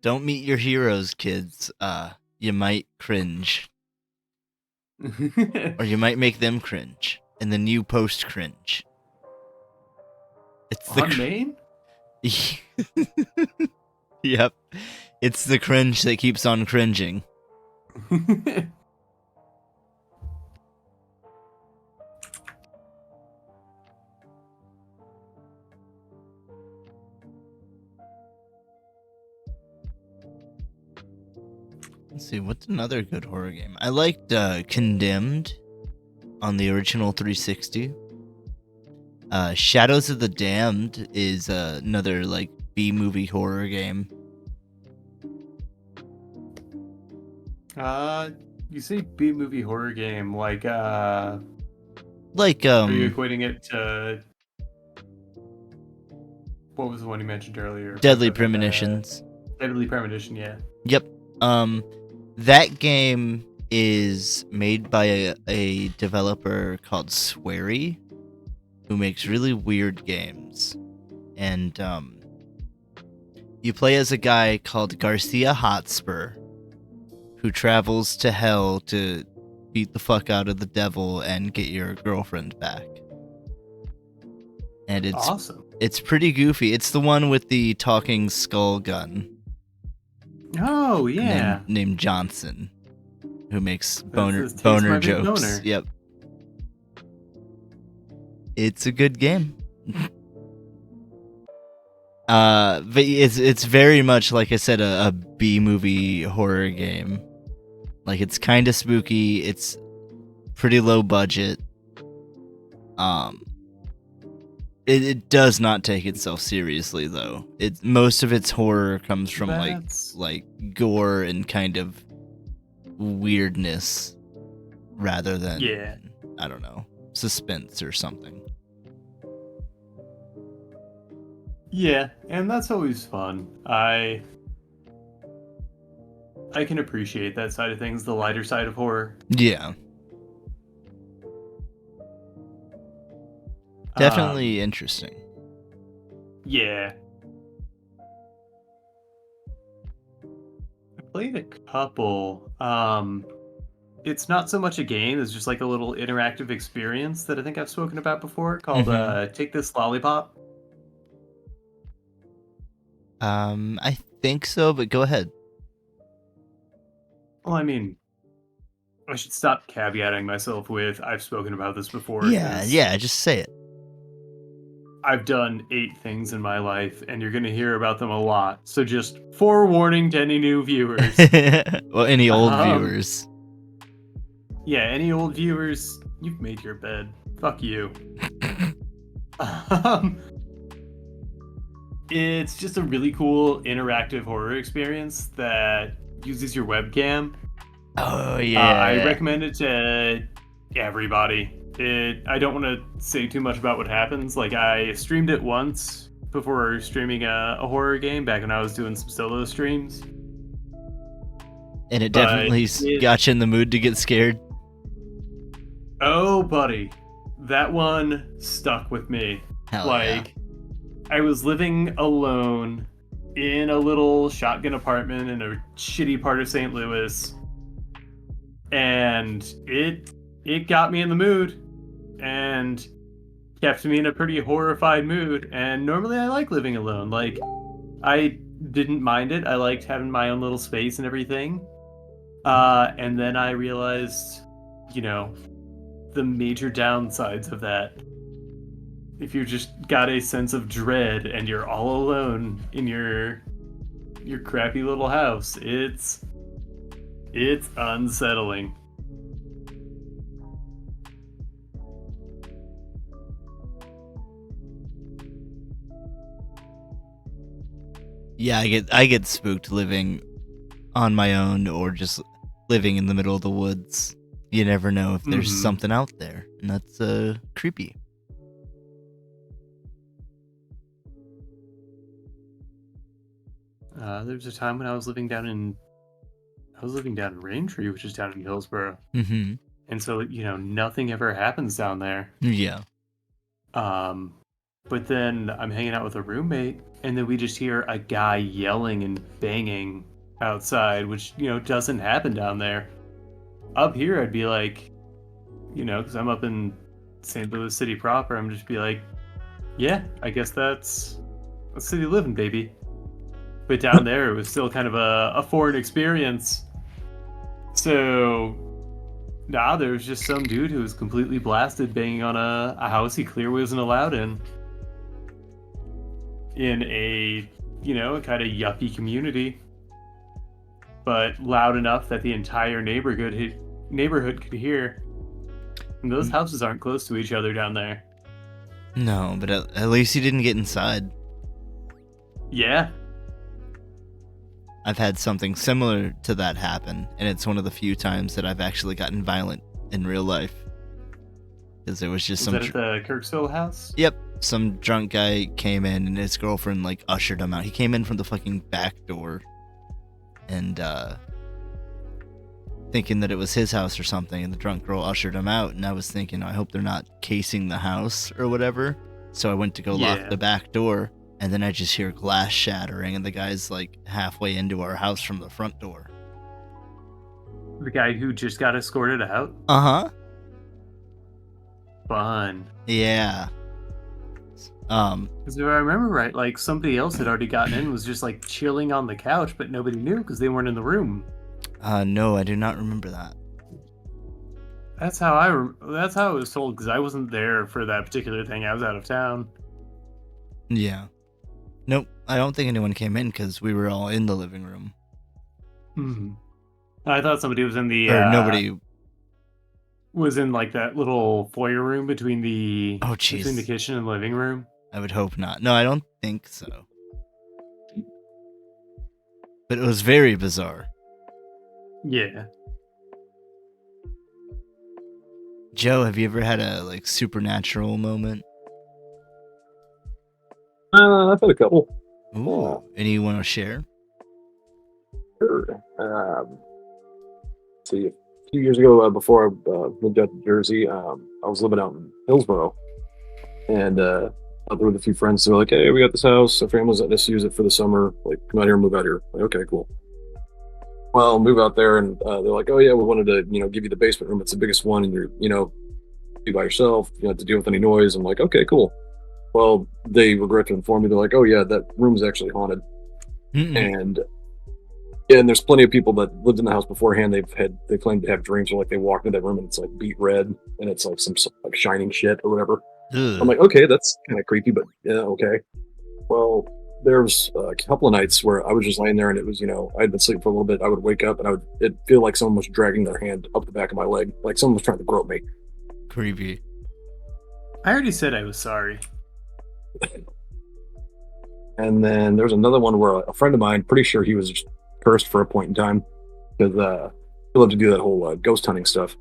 Don't meet your heroes, kids. You might cringe. Or you might make them cringe. And then you post cringe. It's the on Maine? Yep. It's the cringe that keeps on cringing. Let's see, what's another good horror game? I liked Condemned on the original 360. Shadows of the Damned is another like B-movie horror game. You say B-movie horror game, like are you equating it to what was the one you mentioned earlier? Deadly Premonitions. Deadly Premonition, yeah. Yep. That game is made by a developer called Swery, who makes really weird games. And you play as a guy called Garcia Hotspur, who travels to hell to beat the fuck out of the devil and get your girlfriend back. And it's awesome. It's pretty goofy. It's the one with the talking skull gun. Oh yeah, named Johnson, who makes boner My Big jokes. Boner. Yep. It's a good game. But it's very much, like I said, a B movie horror game. Like, it's kind of spooky. It's pretty low budget. It does not take itself seriously, though. Most of its horror comes from like gore and kind of weirdness, rather than I don't know, suspense or something. Yeah, and that's always fun. I can appreciate that side of things, the lighter side of horror. Yeah. Definitely interesting. Yeah. I played a couple. It's not so much a game, it's just like a little interactive experience that I think I've spoken about before called Take This Lollipop. I think so, but go ahead. Well, I mean, I should stop caveating myself with I've spoken about this before. Yeah, just say it. I've done 8 things in my life, and you're going to hear about them a lot. So just forewarning to any new viewers. Well, any old viewers. Yeah, any old viewers, you've made your bed. Fuck you. It's just a really cool interactive horror experience that uses your webcam. Oh, yeah. I recommend it to everybody. I don't want to say too much about what happens. Like, I streamed it once before streaming a horror game back when I was doing some solo streams. And it definitely got you in the mood to get scared. Oh, buddy. That one stuck with me. Hell yeah. I was living alone in a little shotgun apartment in a shitty part of St. Louis. And it got me in the mood and kept me in a pretty horrified mood. And normally I like living alone. Like, I didn't mind it. I liked having my own little space and everything. And then I realized, the major downsides of that. If you just got a sense of dread and you're all alone in your crappy little house, it's unsettling. Yeah, I get spooked living on my own or just living in the middle of the woods. You never know if there's something out there, and that's creepy. There was a time when I was living down in Raintree, which is down in Hillsborough. Mm-hmm. And so, nothing ever happens down there. Yeah. But then I'm hanging out with a roommate, and then we just hear a guy yelling and banging outside, which, doesn't happen down there. Up here, I'd be like, because I'm up in St. Louis City proper, I'm just be like, yeah, I guess that's city living, baby. But down there, it was still kind of a foreign experience. So, there was just some dude who was completely blasted banging on a house he clearly wasn't allowed in a kind of yuppie community. But loud enough that the entire neighborhood could hear. And those houses aren't close to each other down there. No, but at least you didn't get inside. Yeah. I've had something similar to that happen, and it's one of the few times that I've actually gotten violent in real life. Because there was just was that at the Kirksville house? Yep. Some drunk guy came in, and his girlfriend, ushered him out. He came in from the fucking back door. And, thinking that it was his house or something, and the drunk girl ushered him out, and I was thinking, I hope they're not casing the house or whatever. So I went to go lock the back door, and then I just hear glass shattering, and the guy's halfway into our house from the front door. The guy who just got escorted out? Uh-huh. Fun. Yeah. Because if I remember right, like somebody else had already gotten in, was just like chilling on the couch, but nobody knew because they weren't in the room. No, I do not remember that. That's how that's how it was told, because I wasn't there for that particular thing. I was out of town. Yeah. Nope, I don't think anyone came in because we were all in the living room. Mm-hmm. I thought somebody was in the Or nobody was in like that little foyer room between the kitchen and living room. I would hope not. No, I don't think so. But it was very bizarre. Yeah. Joe, have you ever had a like supernatural moment? I've had a couple. Ooh, any you want to share? Sure. See, a few years ago, before I moved out to Jersey, I was living out in Hillsborough, and out there with a few friends. They're like, "Hey, we got this house. Our family's letting us use it for the summer. Like, come out here, move out here." Like, okay, cool. Well, move out there, and they're like, "Oh yeah, we wanted to, give you the basement room. It's the biggest one, and you're, be by yourself. You don't have to deal with any noise." I'm like, "Okay, cool." Well, they regret to inform me. They're like, "Oh yeah, that room's actually haunted." And yeah, and there's plenty of people that lived in the house beforehand. They claim to have dreams where like they walk into that room and it's like beat red and it's like some like shining shit or whatever. Ugh. I'm like, okay, that's kind of creepy, but yeah, okay. Well, there was a couple of nights where I was just laying there and it was, I'd been sleeping for a little bit. I would wake up and it'd feel like someone was dragging their hand up the back of my leg, like someone was trying to grope me. Creepy. I already said I was sorry. And then there's another one where a friend of mine, pretty sure he was just cursed for a point in time, because he loved to do that whole ghost hunting stuff.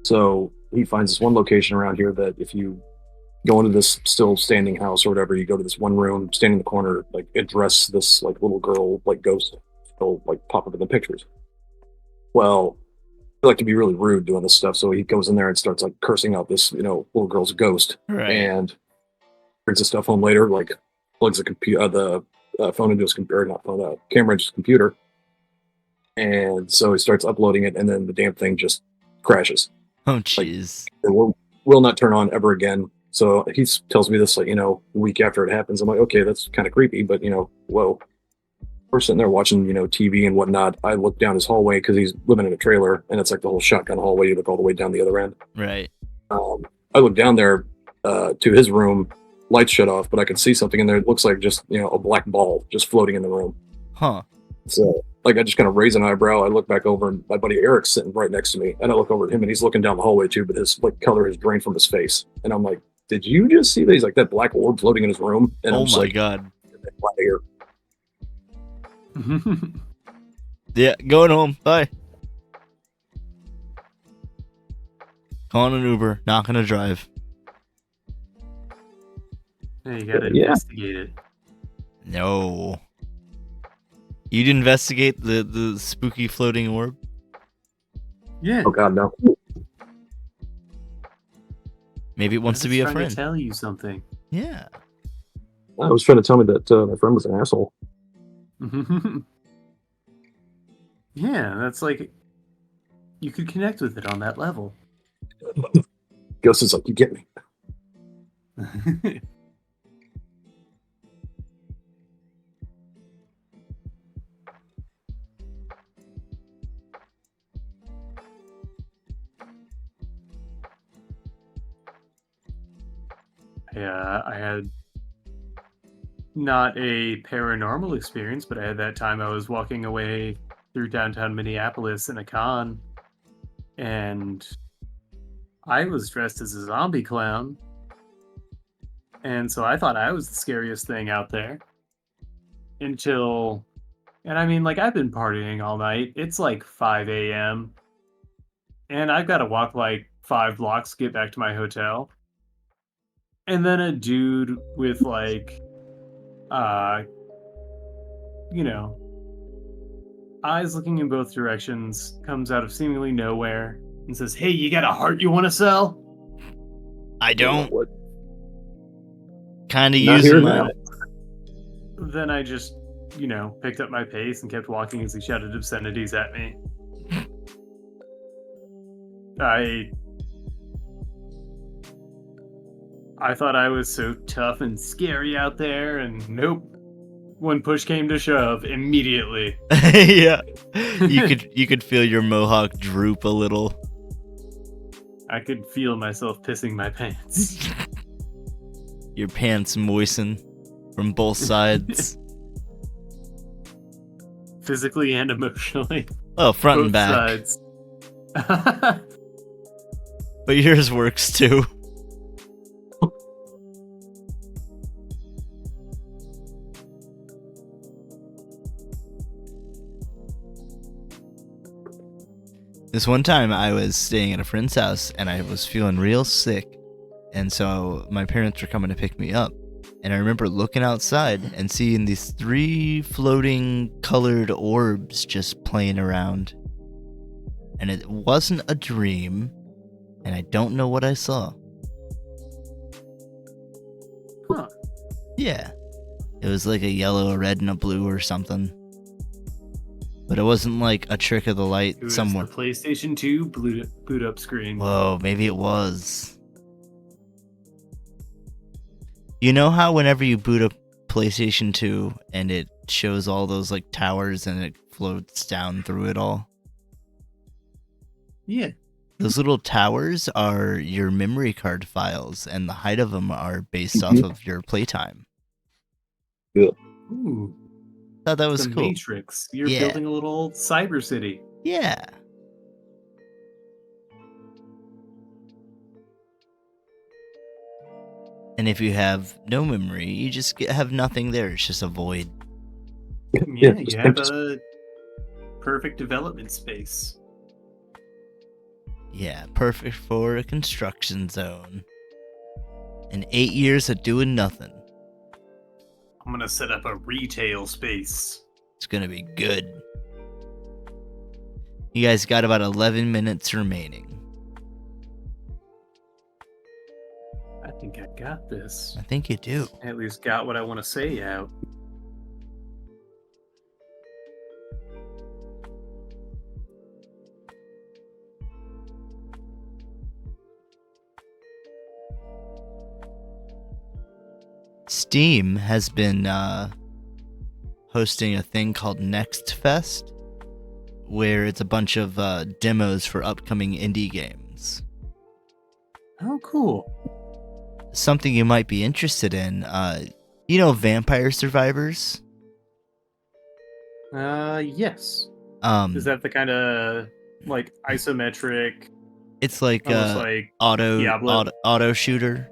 So he finds this one location around here that if you go into this still standing house or whatever, you go to this one room, stand in the corner, like address this like little girl, like ghost, will like pop up in the pictures. Well, I like to be really rude doing this stuff, so he goes in there and starts like cursing out this, little girl's ghost, and brings the stuff home later, like plugs the computer, the phone into his computer, not phone, camera into his computer, and so he starts uploading it, and then the damn thing just crashes. Oh, jeez. Like, it will not turn on ever again. So he tells me this, like, a week after it happens. I'm like, okay, that's kind of creepy, but, whoa. We're sitting there watching, TV and whatnot. I look down his hallway because he's living in a trailer, and it's like the whole shotgun hallway. You look all the way down the other end. Right. I look down there to his room, lights shut off, but I can see something in there. It looks like just, a black ball just floating in the room. Huh. So, like, I just kind of raise an eyebrow. I look back over, and my buddy Eric's sitting right next to me. And I look over at him, and he's looking down the hallway, too, but his, like, color has drained from his face. And I'm like, did you just see that? He's like, that black orb floating in his room? And oh, my God. Yeah, going home. Bye. Calling an Uber. Not going to drive. Hey, you gotta investigate it. No. You'd investigate the spooky floating orb? Yeah. Oh, God, no. Maybe it wants to be a friend. To tell you something. Yeah. I was trying to tell me that my friend was an asshole. Yeah, that's like, you could connect with it on that level. Ghost is like, you get me. Yeah, I had not a paranormal experience, but I had that time I was walking away through downtown Minneapolis in a con, and I was dressed as a zombie clown, and so I thought I was the scariest thing out there until, and I mean, like, I've been partying all night. It's like 5 a.m. and I've got to walk like 5 blocks to get back to my hotel. And then a dude with like, eyes looking in both directions comes out of seemingly nowhere and says, "Hey, you got a heart you want to sell?" I don't. What? Kind of using mine. Then I just, picked up my pace and kept walking as he shouted obscenities at me. I thought I was so tough and scary out there, and nope. When push came to shove, immediately. Yeah. You could feel your mohawk droop a little. I could feel myself pissing my pants. Your pants moisten from both sides. Physically and emotionally. Oh, front Both and back. sides. But yours works too. This one time I was staying at a friend's house and I was feeling real sick. And so my parents were coming to pick me up. And I remember looking outside and seeing these 3 floating colored orbs just playing around. And it wasn't a dream. And I don't know what I saw. Huh. Yeah. It was like a yellow, a red, and a blue or something. But it wasn't like a trick of the light It was somewhere. the PlayStation 2 boot up screen. Whoa, maybe it was. You know how whenever you boot up PlayStation 2 and it shows all those like towers and it floats down through it all? Yeah. Those little towers are your memory card files, and the height of them are based off of your playtime. Ooh. Thought that was the cool. Matrix. You're Yeah. building a little cyber city. Yeah. And if you have no memory, you just have nothing there. It's just a void. Yeah, you have a perfect development space. Yeah, perfect for a construction zone. And 8 years of doing nothing. I'm gonna set up a retail space. It's gonna be good. You guys got about 11 minutes remaining. I think I got this. I think you do. I at least got what I want to say out. Steam has been hosting a thing called Next Fest, where it's a bunch of demos for upcoming indie games. Oh, cool. Something you might be interested in. You know Vampire Survivors? Yes. Is that the kind of like isometric? It's like almost like auto Diablo? shooter.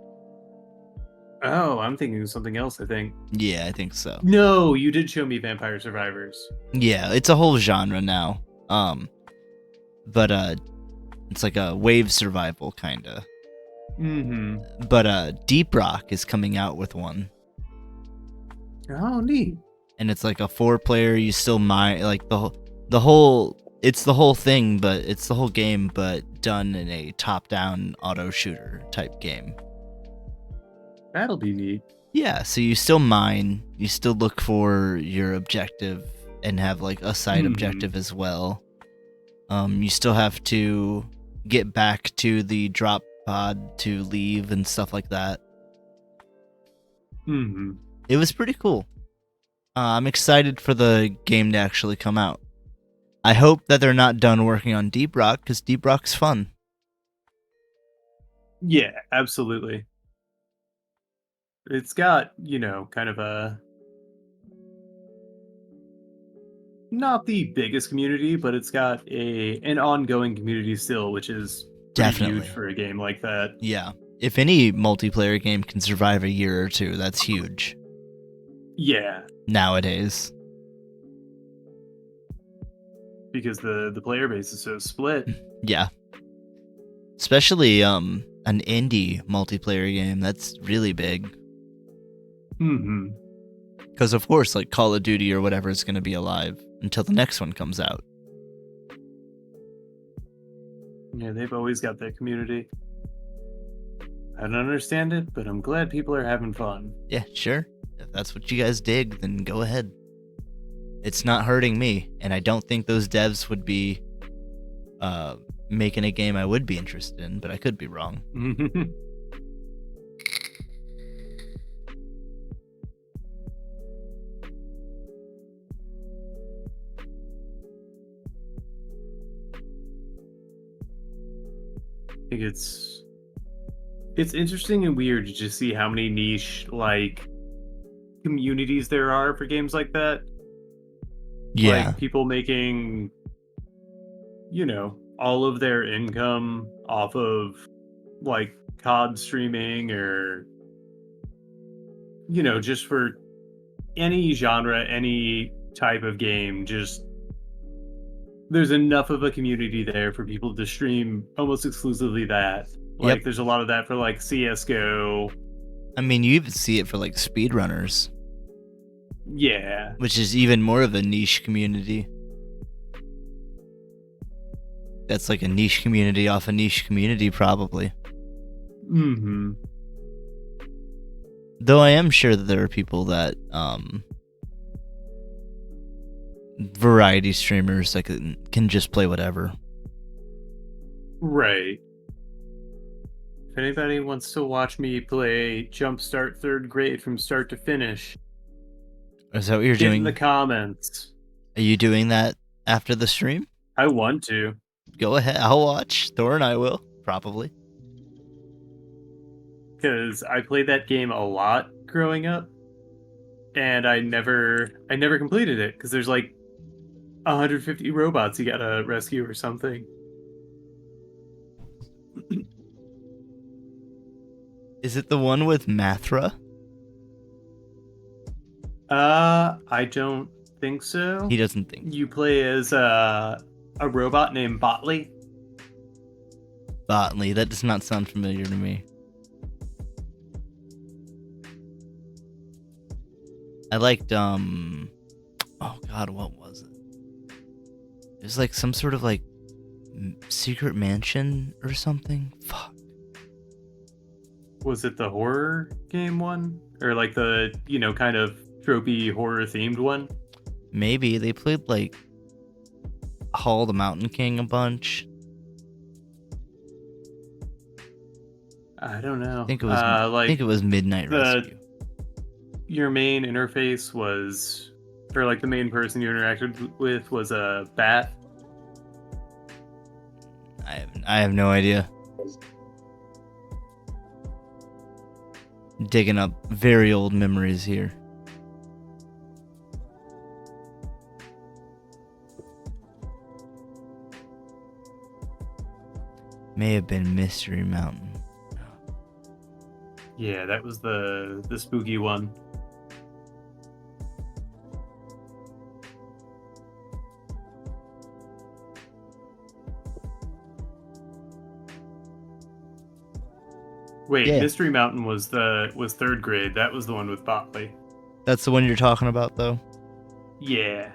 Oh, I'm thinking of something else, I think. Yeah, I think so. No, you did show me Vampire Survivors. Yeah, it's a whole genre now. But it's like a wave survival kinda. Mm-hmm. But Deep Rock is coming out with one. Oh, neat. And it's like a 4-player, you still mine like the whole it's the whole thing, but it's the whole game but done in a top-down auto shooter type game. That'll be neat. Yeah, so you still mine, you still look for your objective and have like a side objective as well. You still have to get back to the drop pod to leave and stuff like that. Mm-hmm. It was pretty cool. I'm excited for the game to actually come out. I hope that they're not done working on Deep Rock, because Deep Rock's fun. Yeah, absolutely. It's got, kind of a... not the biggest community, but it's got an ongoing community still, which is pretty Definitely huge for a game like that. Yeah. If any multiplayer game can survive a year or two, that's huge. Yeah. Nowadays. Because the player base is so split. Yeah. Especially an indie multiplayer game, that's really big. Mm-hmm. Because of course, like Call of Duty or whatever is going to be alive until the next one comes out. Yeah, they've always got that community. I don't understand it, but I'm glad people are having fun. Yeah, sure. If that's what you guys dig, then go ahead. It's not hurting me, and I don't think those devs would be making a game I would be interested in, but I could be wrong. think it's interesting and weird to just see how many niche like communities there are for games like that. Yeah. Like people making, all of their income off of like COD streaming or, just for any genre, any type of game, just there's enough of a community there for people to stream almost exclusively that. Like, Yep. there's a lot of that for like CSGO. I mean, you even see it for like speedrunners. Yeah. Which is even more of a niche community. That's like a niche community off a niche community, probably. Mm-hmm. Though I am sure that there are people that, variety streamers that can just play whatever. Right. If anybody wants to watch me play Jumpstart 3rd grade from start to finish, Is that what you're get doing? in the comments. Are you doing that after the stream? I want to. Go ahead. I'll watch. Thor and I will, probably. Because I played that game a lot growing up, and I never completed it because there's like 150 robots you gotta rescue or something. Is it the one with Mathra? I don't think so. He doesn't think. You play as a robot named Botley. Botley. That does not sound familiar to me. I liked, oh god, what was it? It was like some sort of like secret mansion or something. Fuck. Was it the horror game one? Or like the, kind of tropey horror themed one? Maybe. They played like Hall the Mountain King a bunch. I don't know. I think it was Midnight Rescue. Your main interface was, or like the main person you interacted with was a bat. I have no idea. Digging up very old memories here. May have been Mystery Mountain. Yeah, that was the spooky one. Wait, Yeah. Mystery Mountain was 3rd grade. That was the one with Botley. That's the one you're talking about, though? Yeah.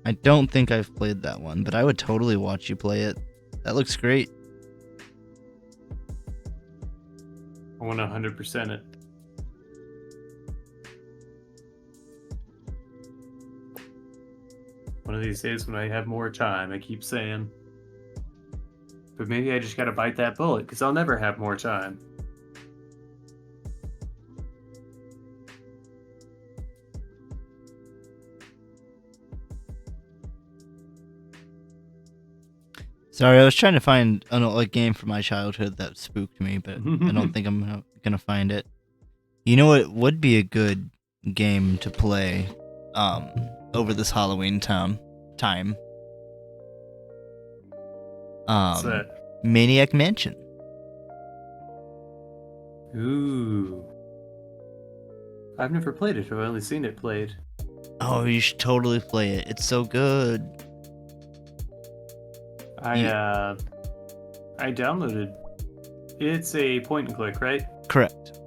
I don't think I've played that one, but I would totally watch you play it. That looks great. I want to 100% it. One of these days when I have more time, I keep saying. But maybe I just gotta bite that bullet, because I'll never have more time. Sorry, I was trying to find a game from my childhood that spooked me, but I don't think I'm gonna find it. You know what would be a good game to play over this Halloween time? What's that? Maniac Mansion. Ooh. I've never played it. I've only seen it played. Oh, you should totally play it. It's so good. I downloaded. It's a point and click, right? Correct.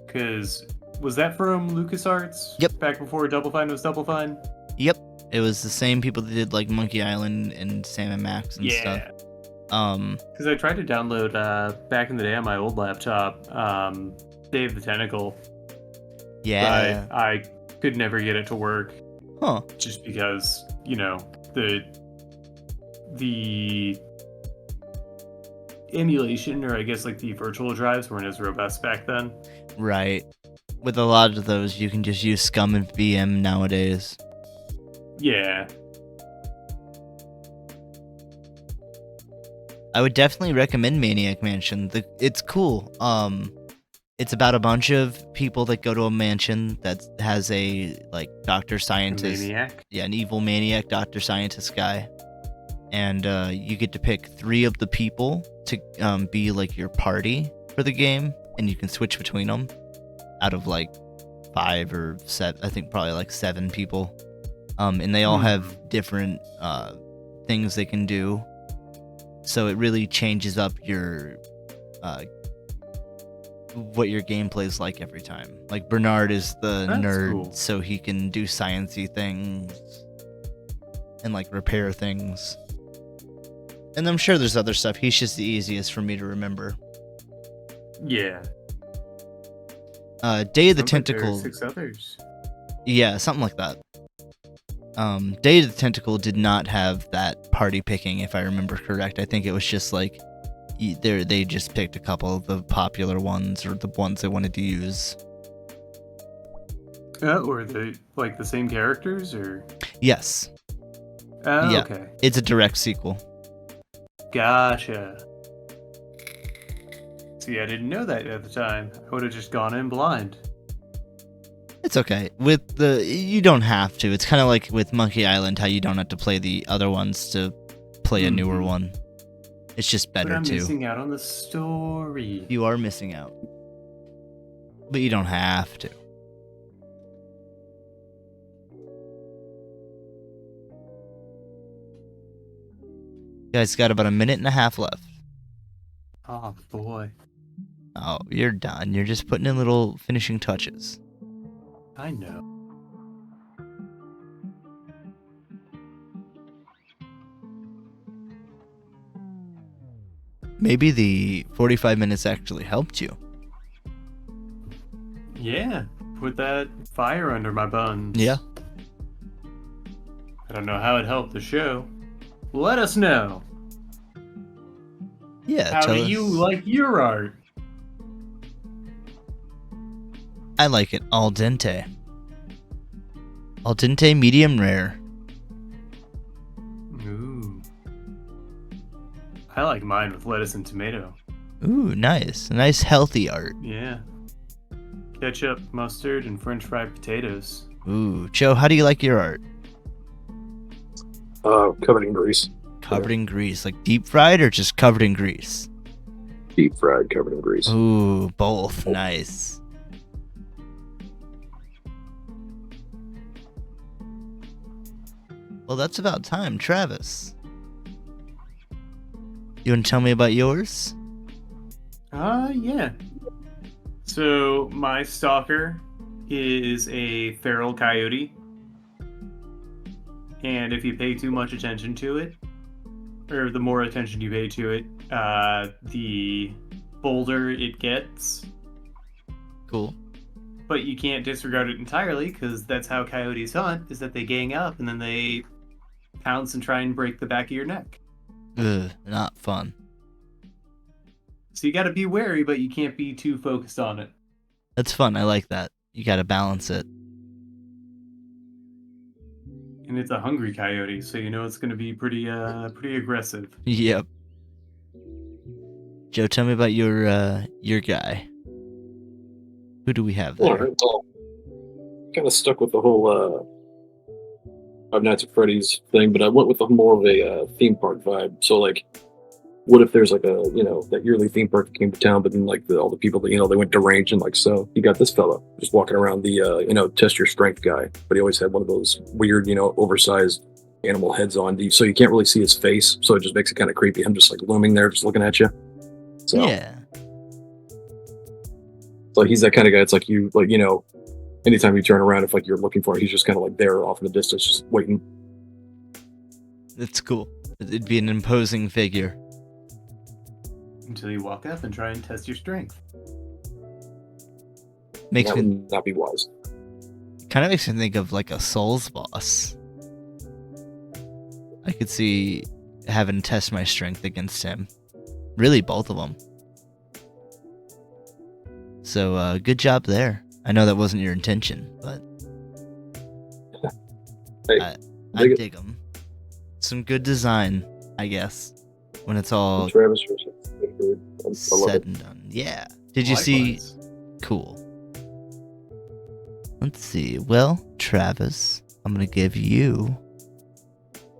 Because was that from LucasArts? Yep. Back before Double Fine was Double Fine? Yep. It was the same people that did like Monkey Island and Sam and Max and stuff. Because I tried to download back in the day on my old laptop, Day of the Tentacle. Yeah. But I could never get it to work. Huh. Just because, the emulation, or I guess like the virtual drives weren't as robust back then. Right. With a lot of those, you can just use Scum and VM nowadays. Yeah. I would definitely recommend Maniac Mansion. It's cool. It's about a bunch of people that go to a mansion that has a like doctor scientist. Maniac? Yeah, an evil maniac doctor scientist guy. And you get to pick 3 of the people to be like your party for the game, and you can switch between them out of like 5 or 7, I think probably like 7 people. And they all have different things they can do. So it really changes up your what your gameplay is like every time. Like Bernard is the nerd, cool. So he can do sciencey things and like repair things. And I'm sure there's other stuff. He's just the easiest for me to remember. Yeah. Day of the Sounds like there are Tentacle. 6 others. Yeah, something like that. Day of the Tentacle did not have that party picking, if I remember correct. I think it was just like they just picked a couple of the popular ones or the ones they wanted to use. Or the like the same characters, or Yes. yeah. Okay. It's a direct sequel. Gotcha. See, I didn't know that at the time. I would have just gone in blind. It's okay. You don't have to. It's kind of like with Monkey Island, how you don't have to play the other ones to play a newer one. It's just better but I'm too. missing out on the story. You are missing out, but you don't have to. Guys, got about a minute and a half left. Oh boy. Oh, you're done. You're just putting in little finishing touches. I know. Maybe the 45 minutes actually helped you. Yeah, put that fire under my buns. Yeah. I don't know how it helped the show. Let us know. Yeah. How do you like your art? I like it al dente. Al dente, medium rare. Ooh. I like mine with lettuce and tomato. Ooh, nice. Nice healthy art. Yeah. Ketchup, mustard, and french fried potatoes. Ooh. Joe, how do you like your art? Covered in grease. Covered in grease. Like deep fried or just covered in grease? Deep fried, covered in grease. Ooh, both. Nice. Well, that's about time. Travis, you want to tell me about yours? Yeah. So, my stalker is a feral coyote. And if you pay too much attention to it, or the more attention you pay to it, the bolder it gets. Cool. But you can't disregard it entirely, because that's how coyotes hunt, is that they gang up and then they pounce and try and break the back of your neck. Ugh, not fun. So you gotta be wary, but you can't be too focused on it. That's fun. I like that. You gotta balance it. And it's a hungry coyote, so you know it's gonna be pretty aggressive. Yep. Joe, tell me about your guy. Who do we have there? Alright, well, kind of stuck with the whole Five Nights at Freddy's thing, but I went with more of a theme park vibe. So, like, what if there's like a, that yearly theme park that came to town, but then like all the people that, they went deranged, and like, so you got this fella just walking around the, test your strength guy, but he always had one of those weird, oversized animal heads on, so you can't really see his face, so it just makes it kind of creepy. I'm just like looming there, just looking at you. So, yeah. So he's that kind of guy. It's like anytime you turn around, if like you're looking for it, he's just kind of like there off in the distance, just waiting. That's cool. It'd be an imposing figure. Until you walk up and try and test your strength. Makes me not be wise. Kind of makes me think of like a Souls boss. I could see having to test my strength against him. Really, both of them. So, good job there. I know that wasn't your intention, but Hey, I dig them. Some good design, I guess, when it's all Travis, I love said it. and done. Yeah. Did you see? Cool. Let's see. Well, Travis, I'm going to give you,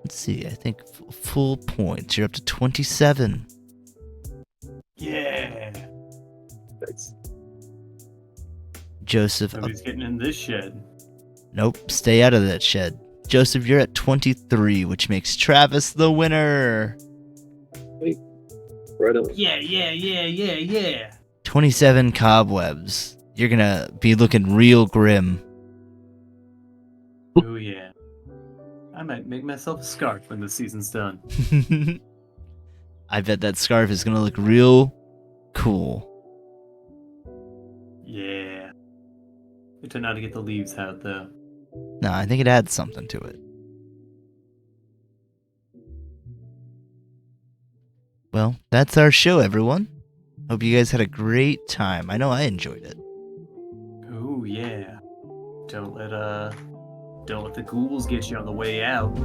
let's see, I think full points. You're up to 27. Yeah. Thanks. Joseph. Nobody's getting in this shed. Nope. Stay out of that shed. Joseph, you're at 23, which makes Travis the winner. Wait. Right on. Yeah. 27 cobwebs. You're going to be looking real grim. Oh, yeah. I might make myself a scarf when the season's done. I bet that scarf is going to look real cool. Yeah. It turned out to get the leaves out, though. No, I think it adds something to it. Well, that's our show, everyone. Hope you guys had a great time. I know I enjoyed it. Oh, yeah. Don't let the ghouls get you on the way out.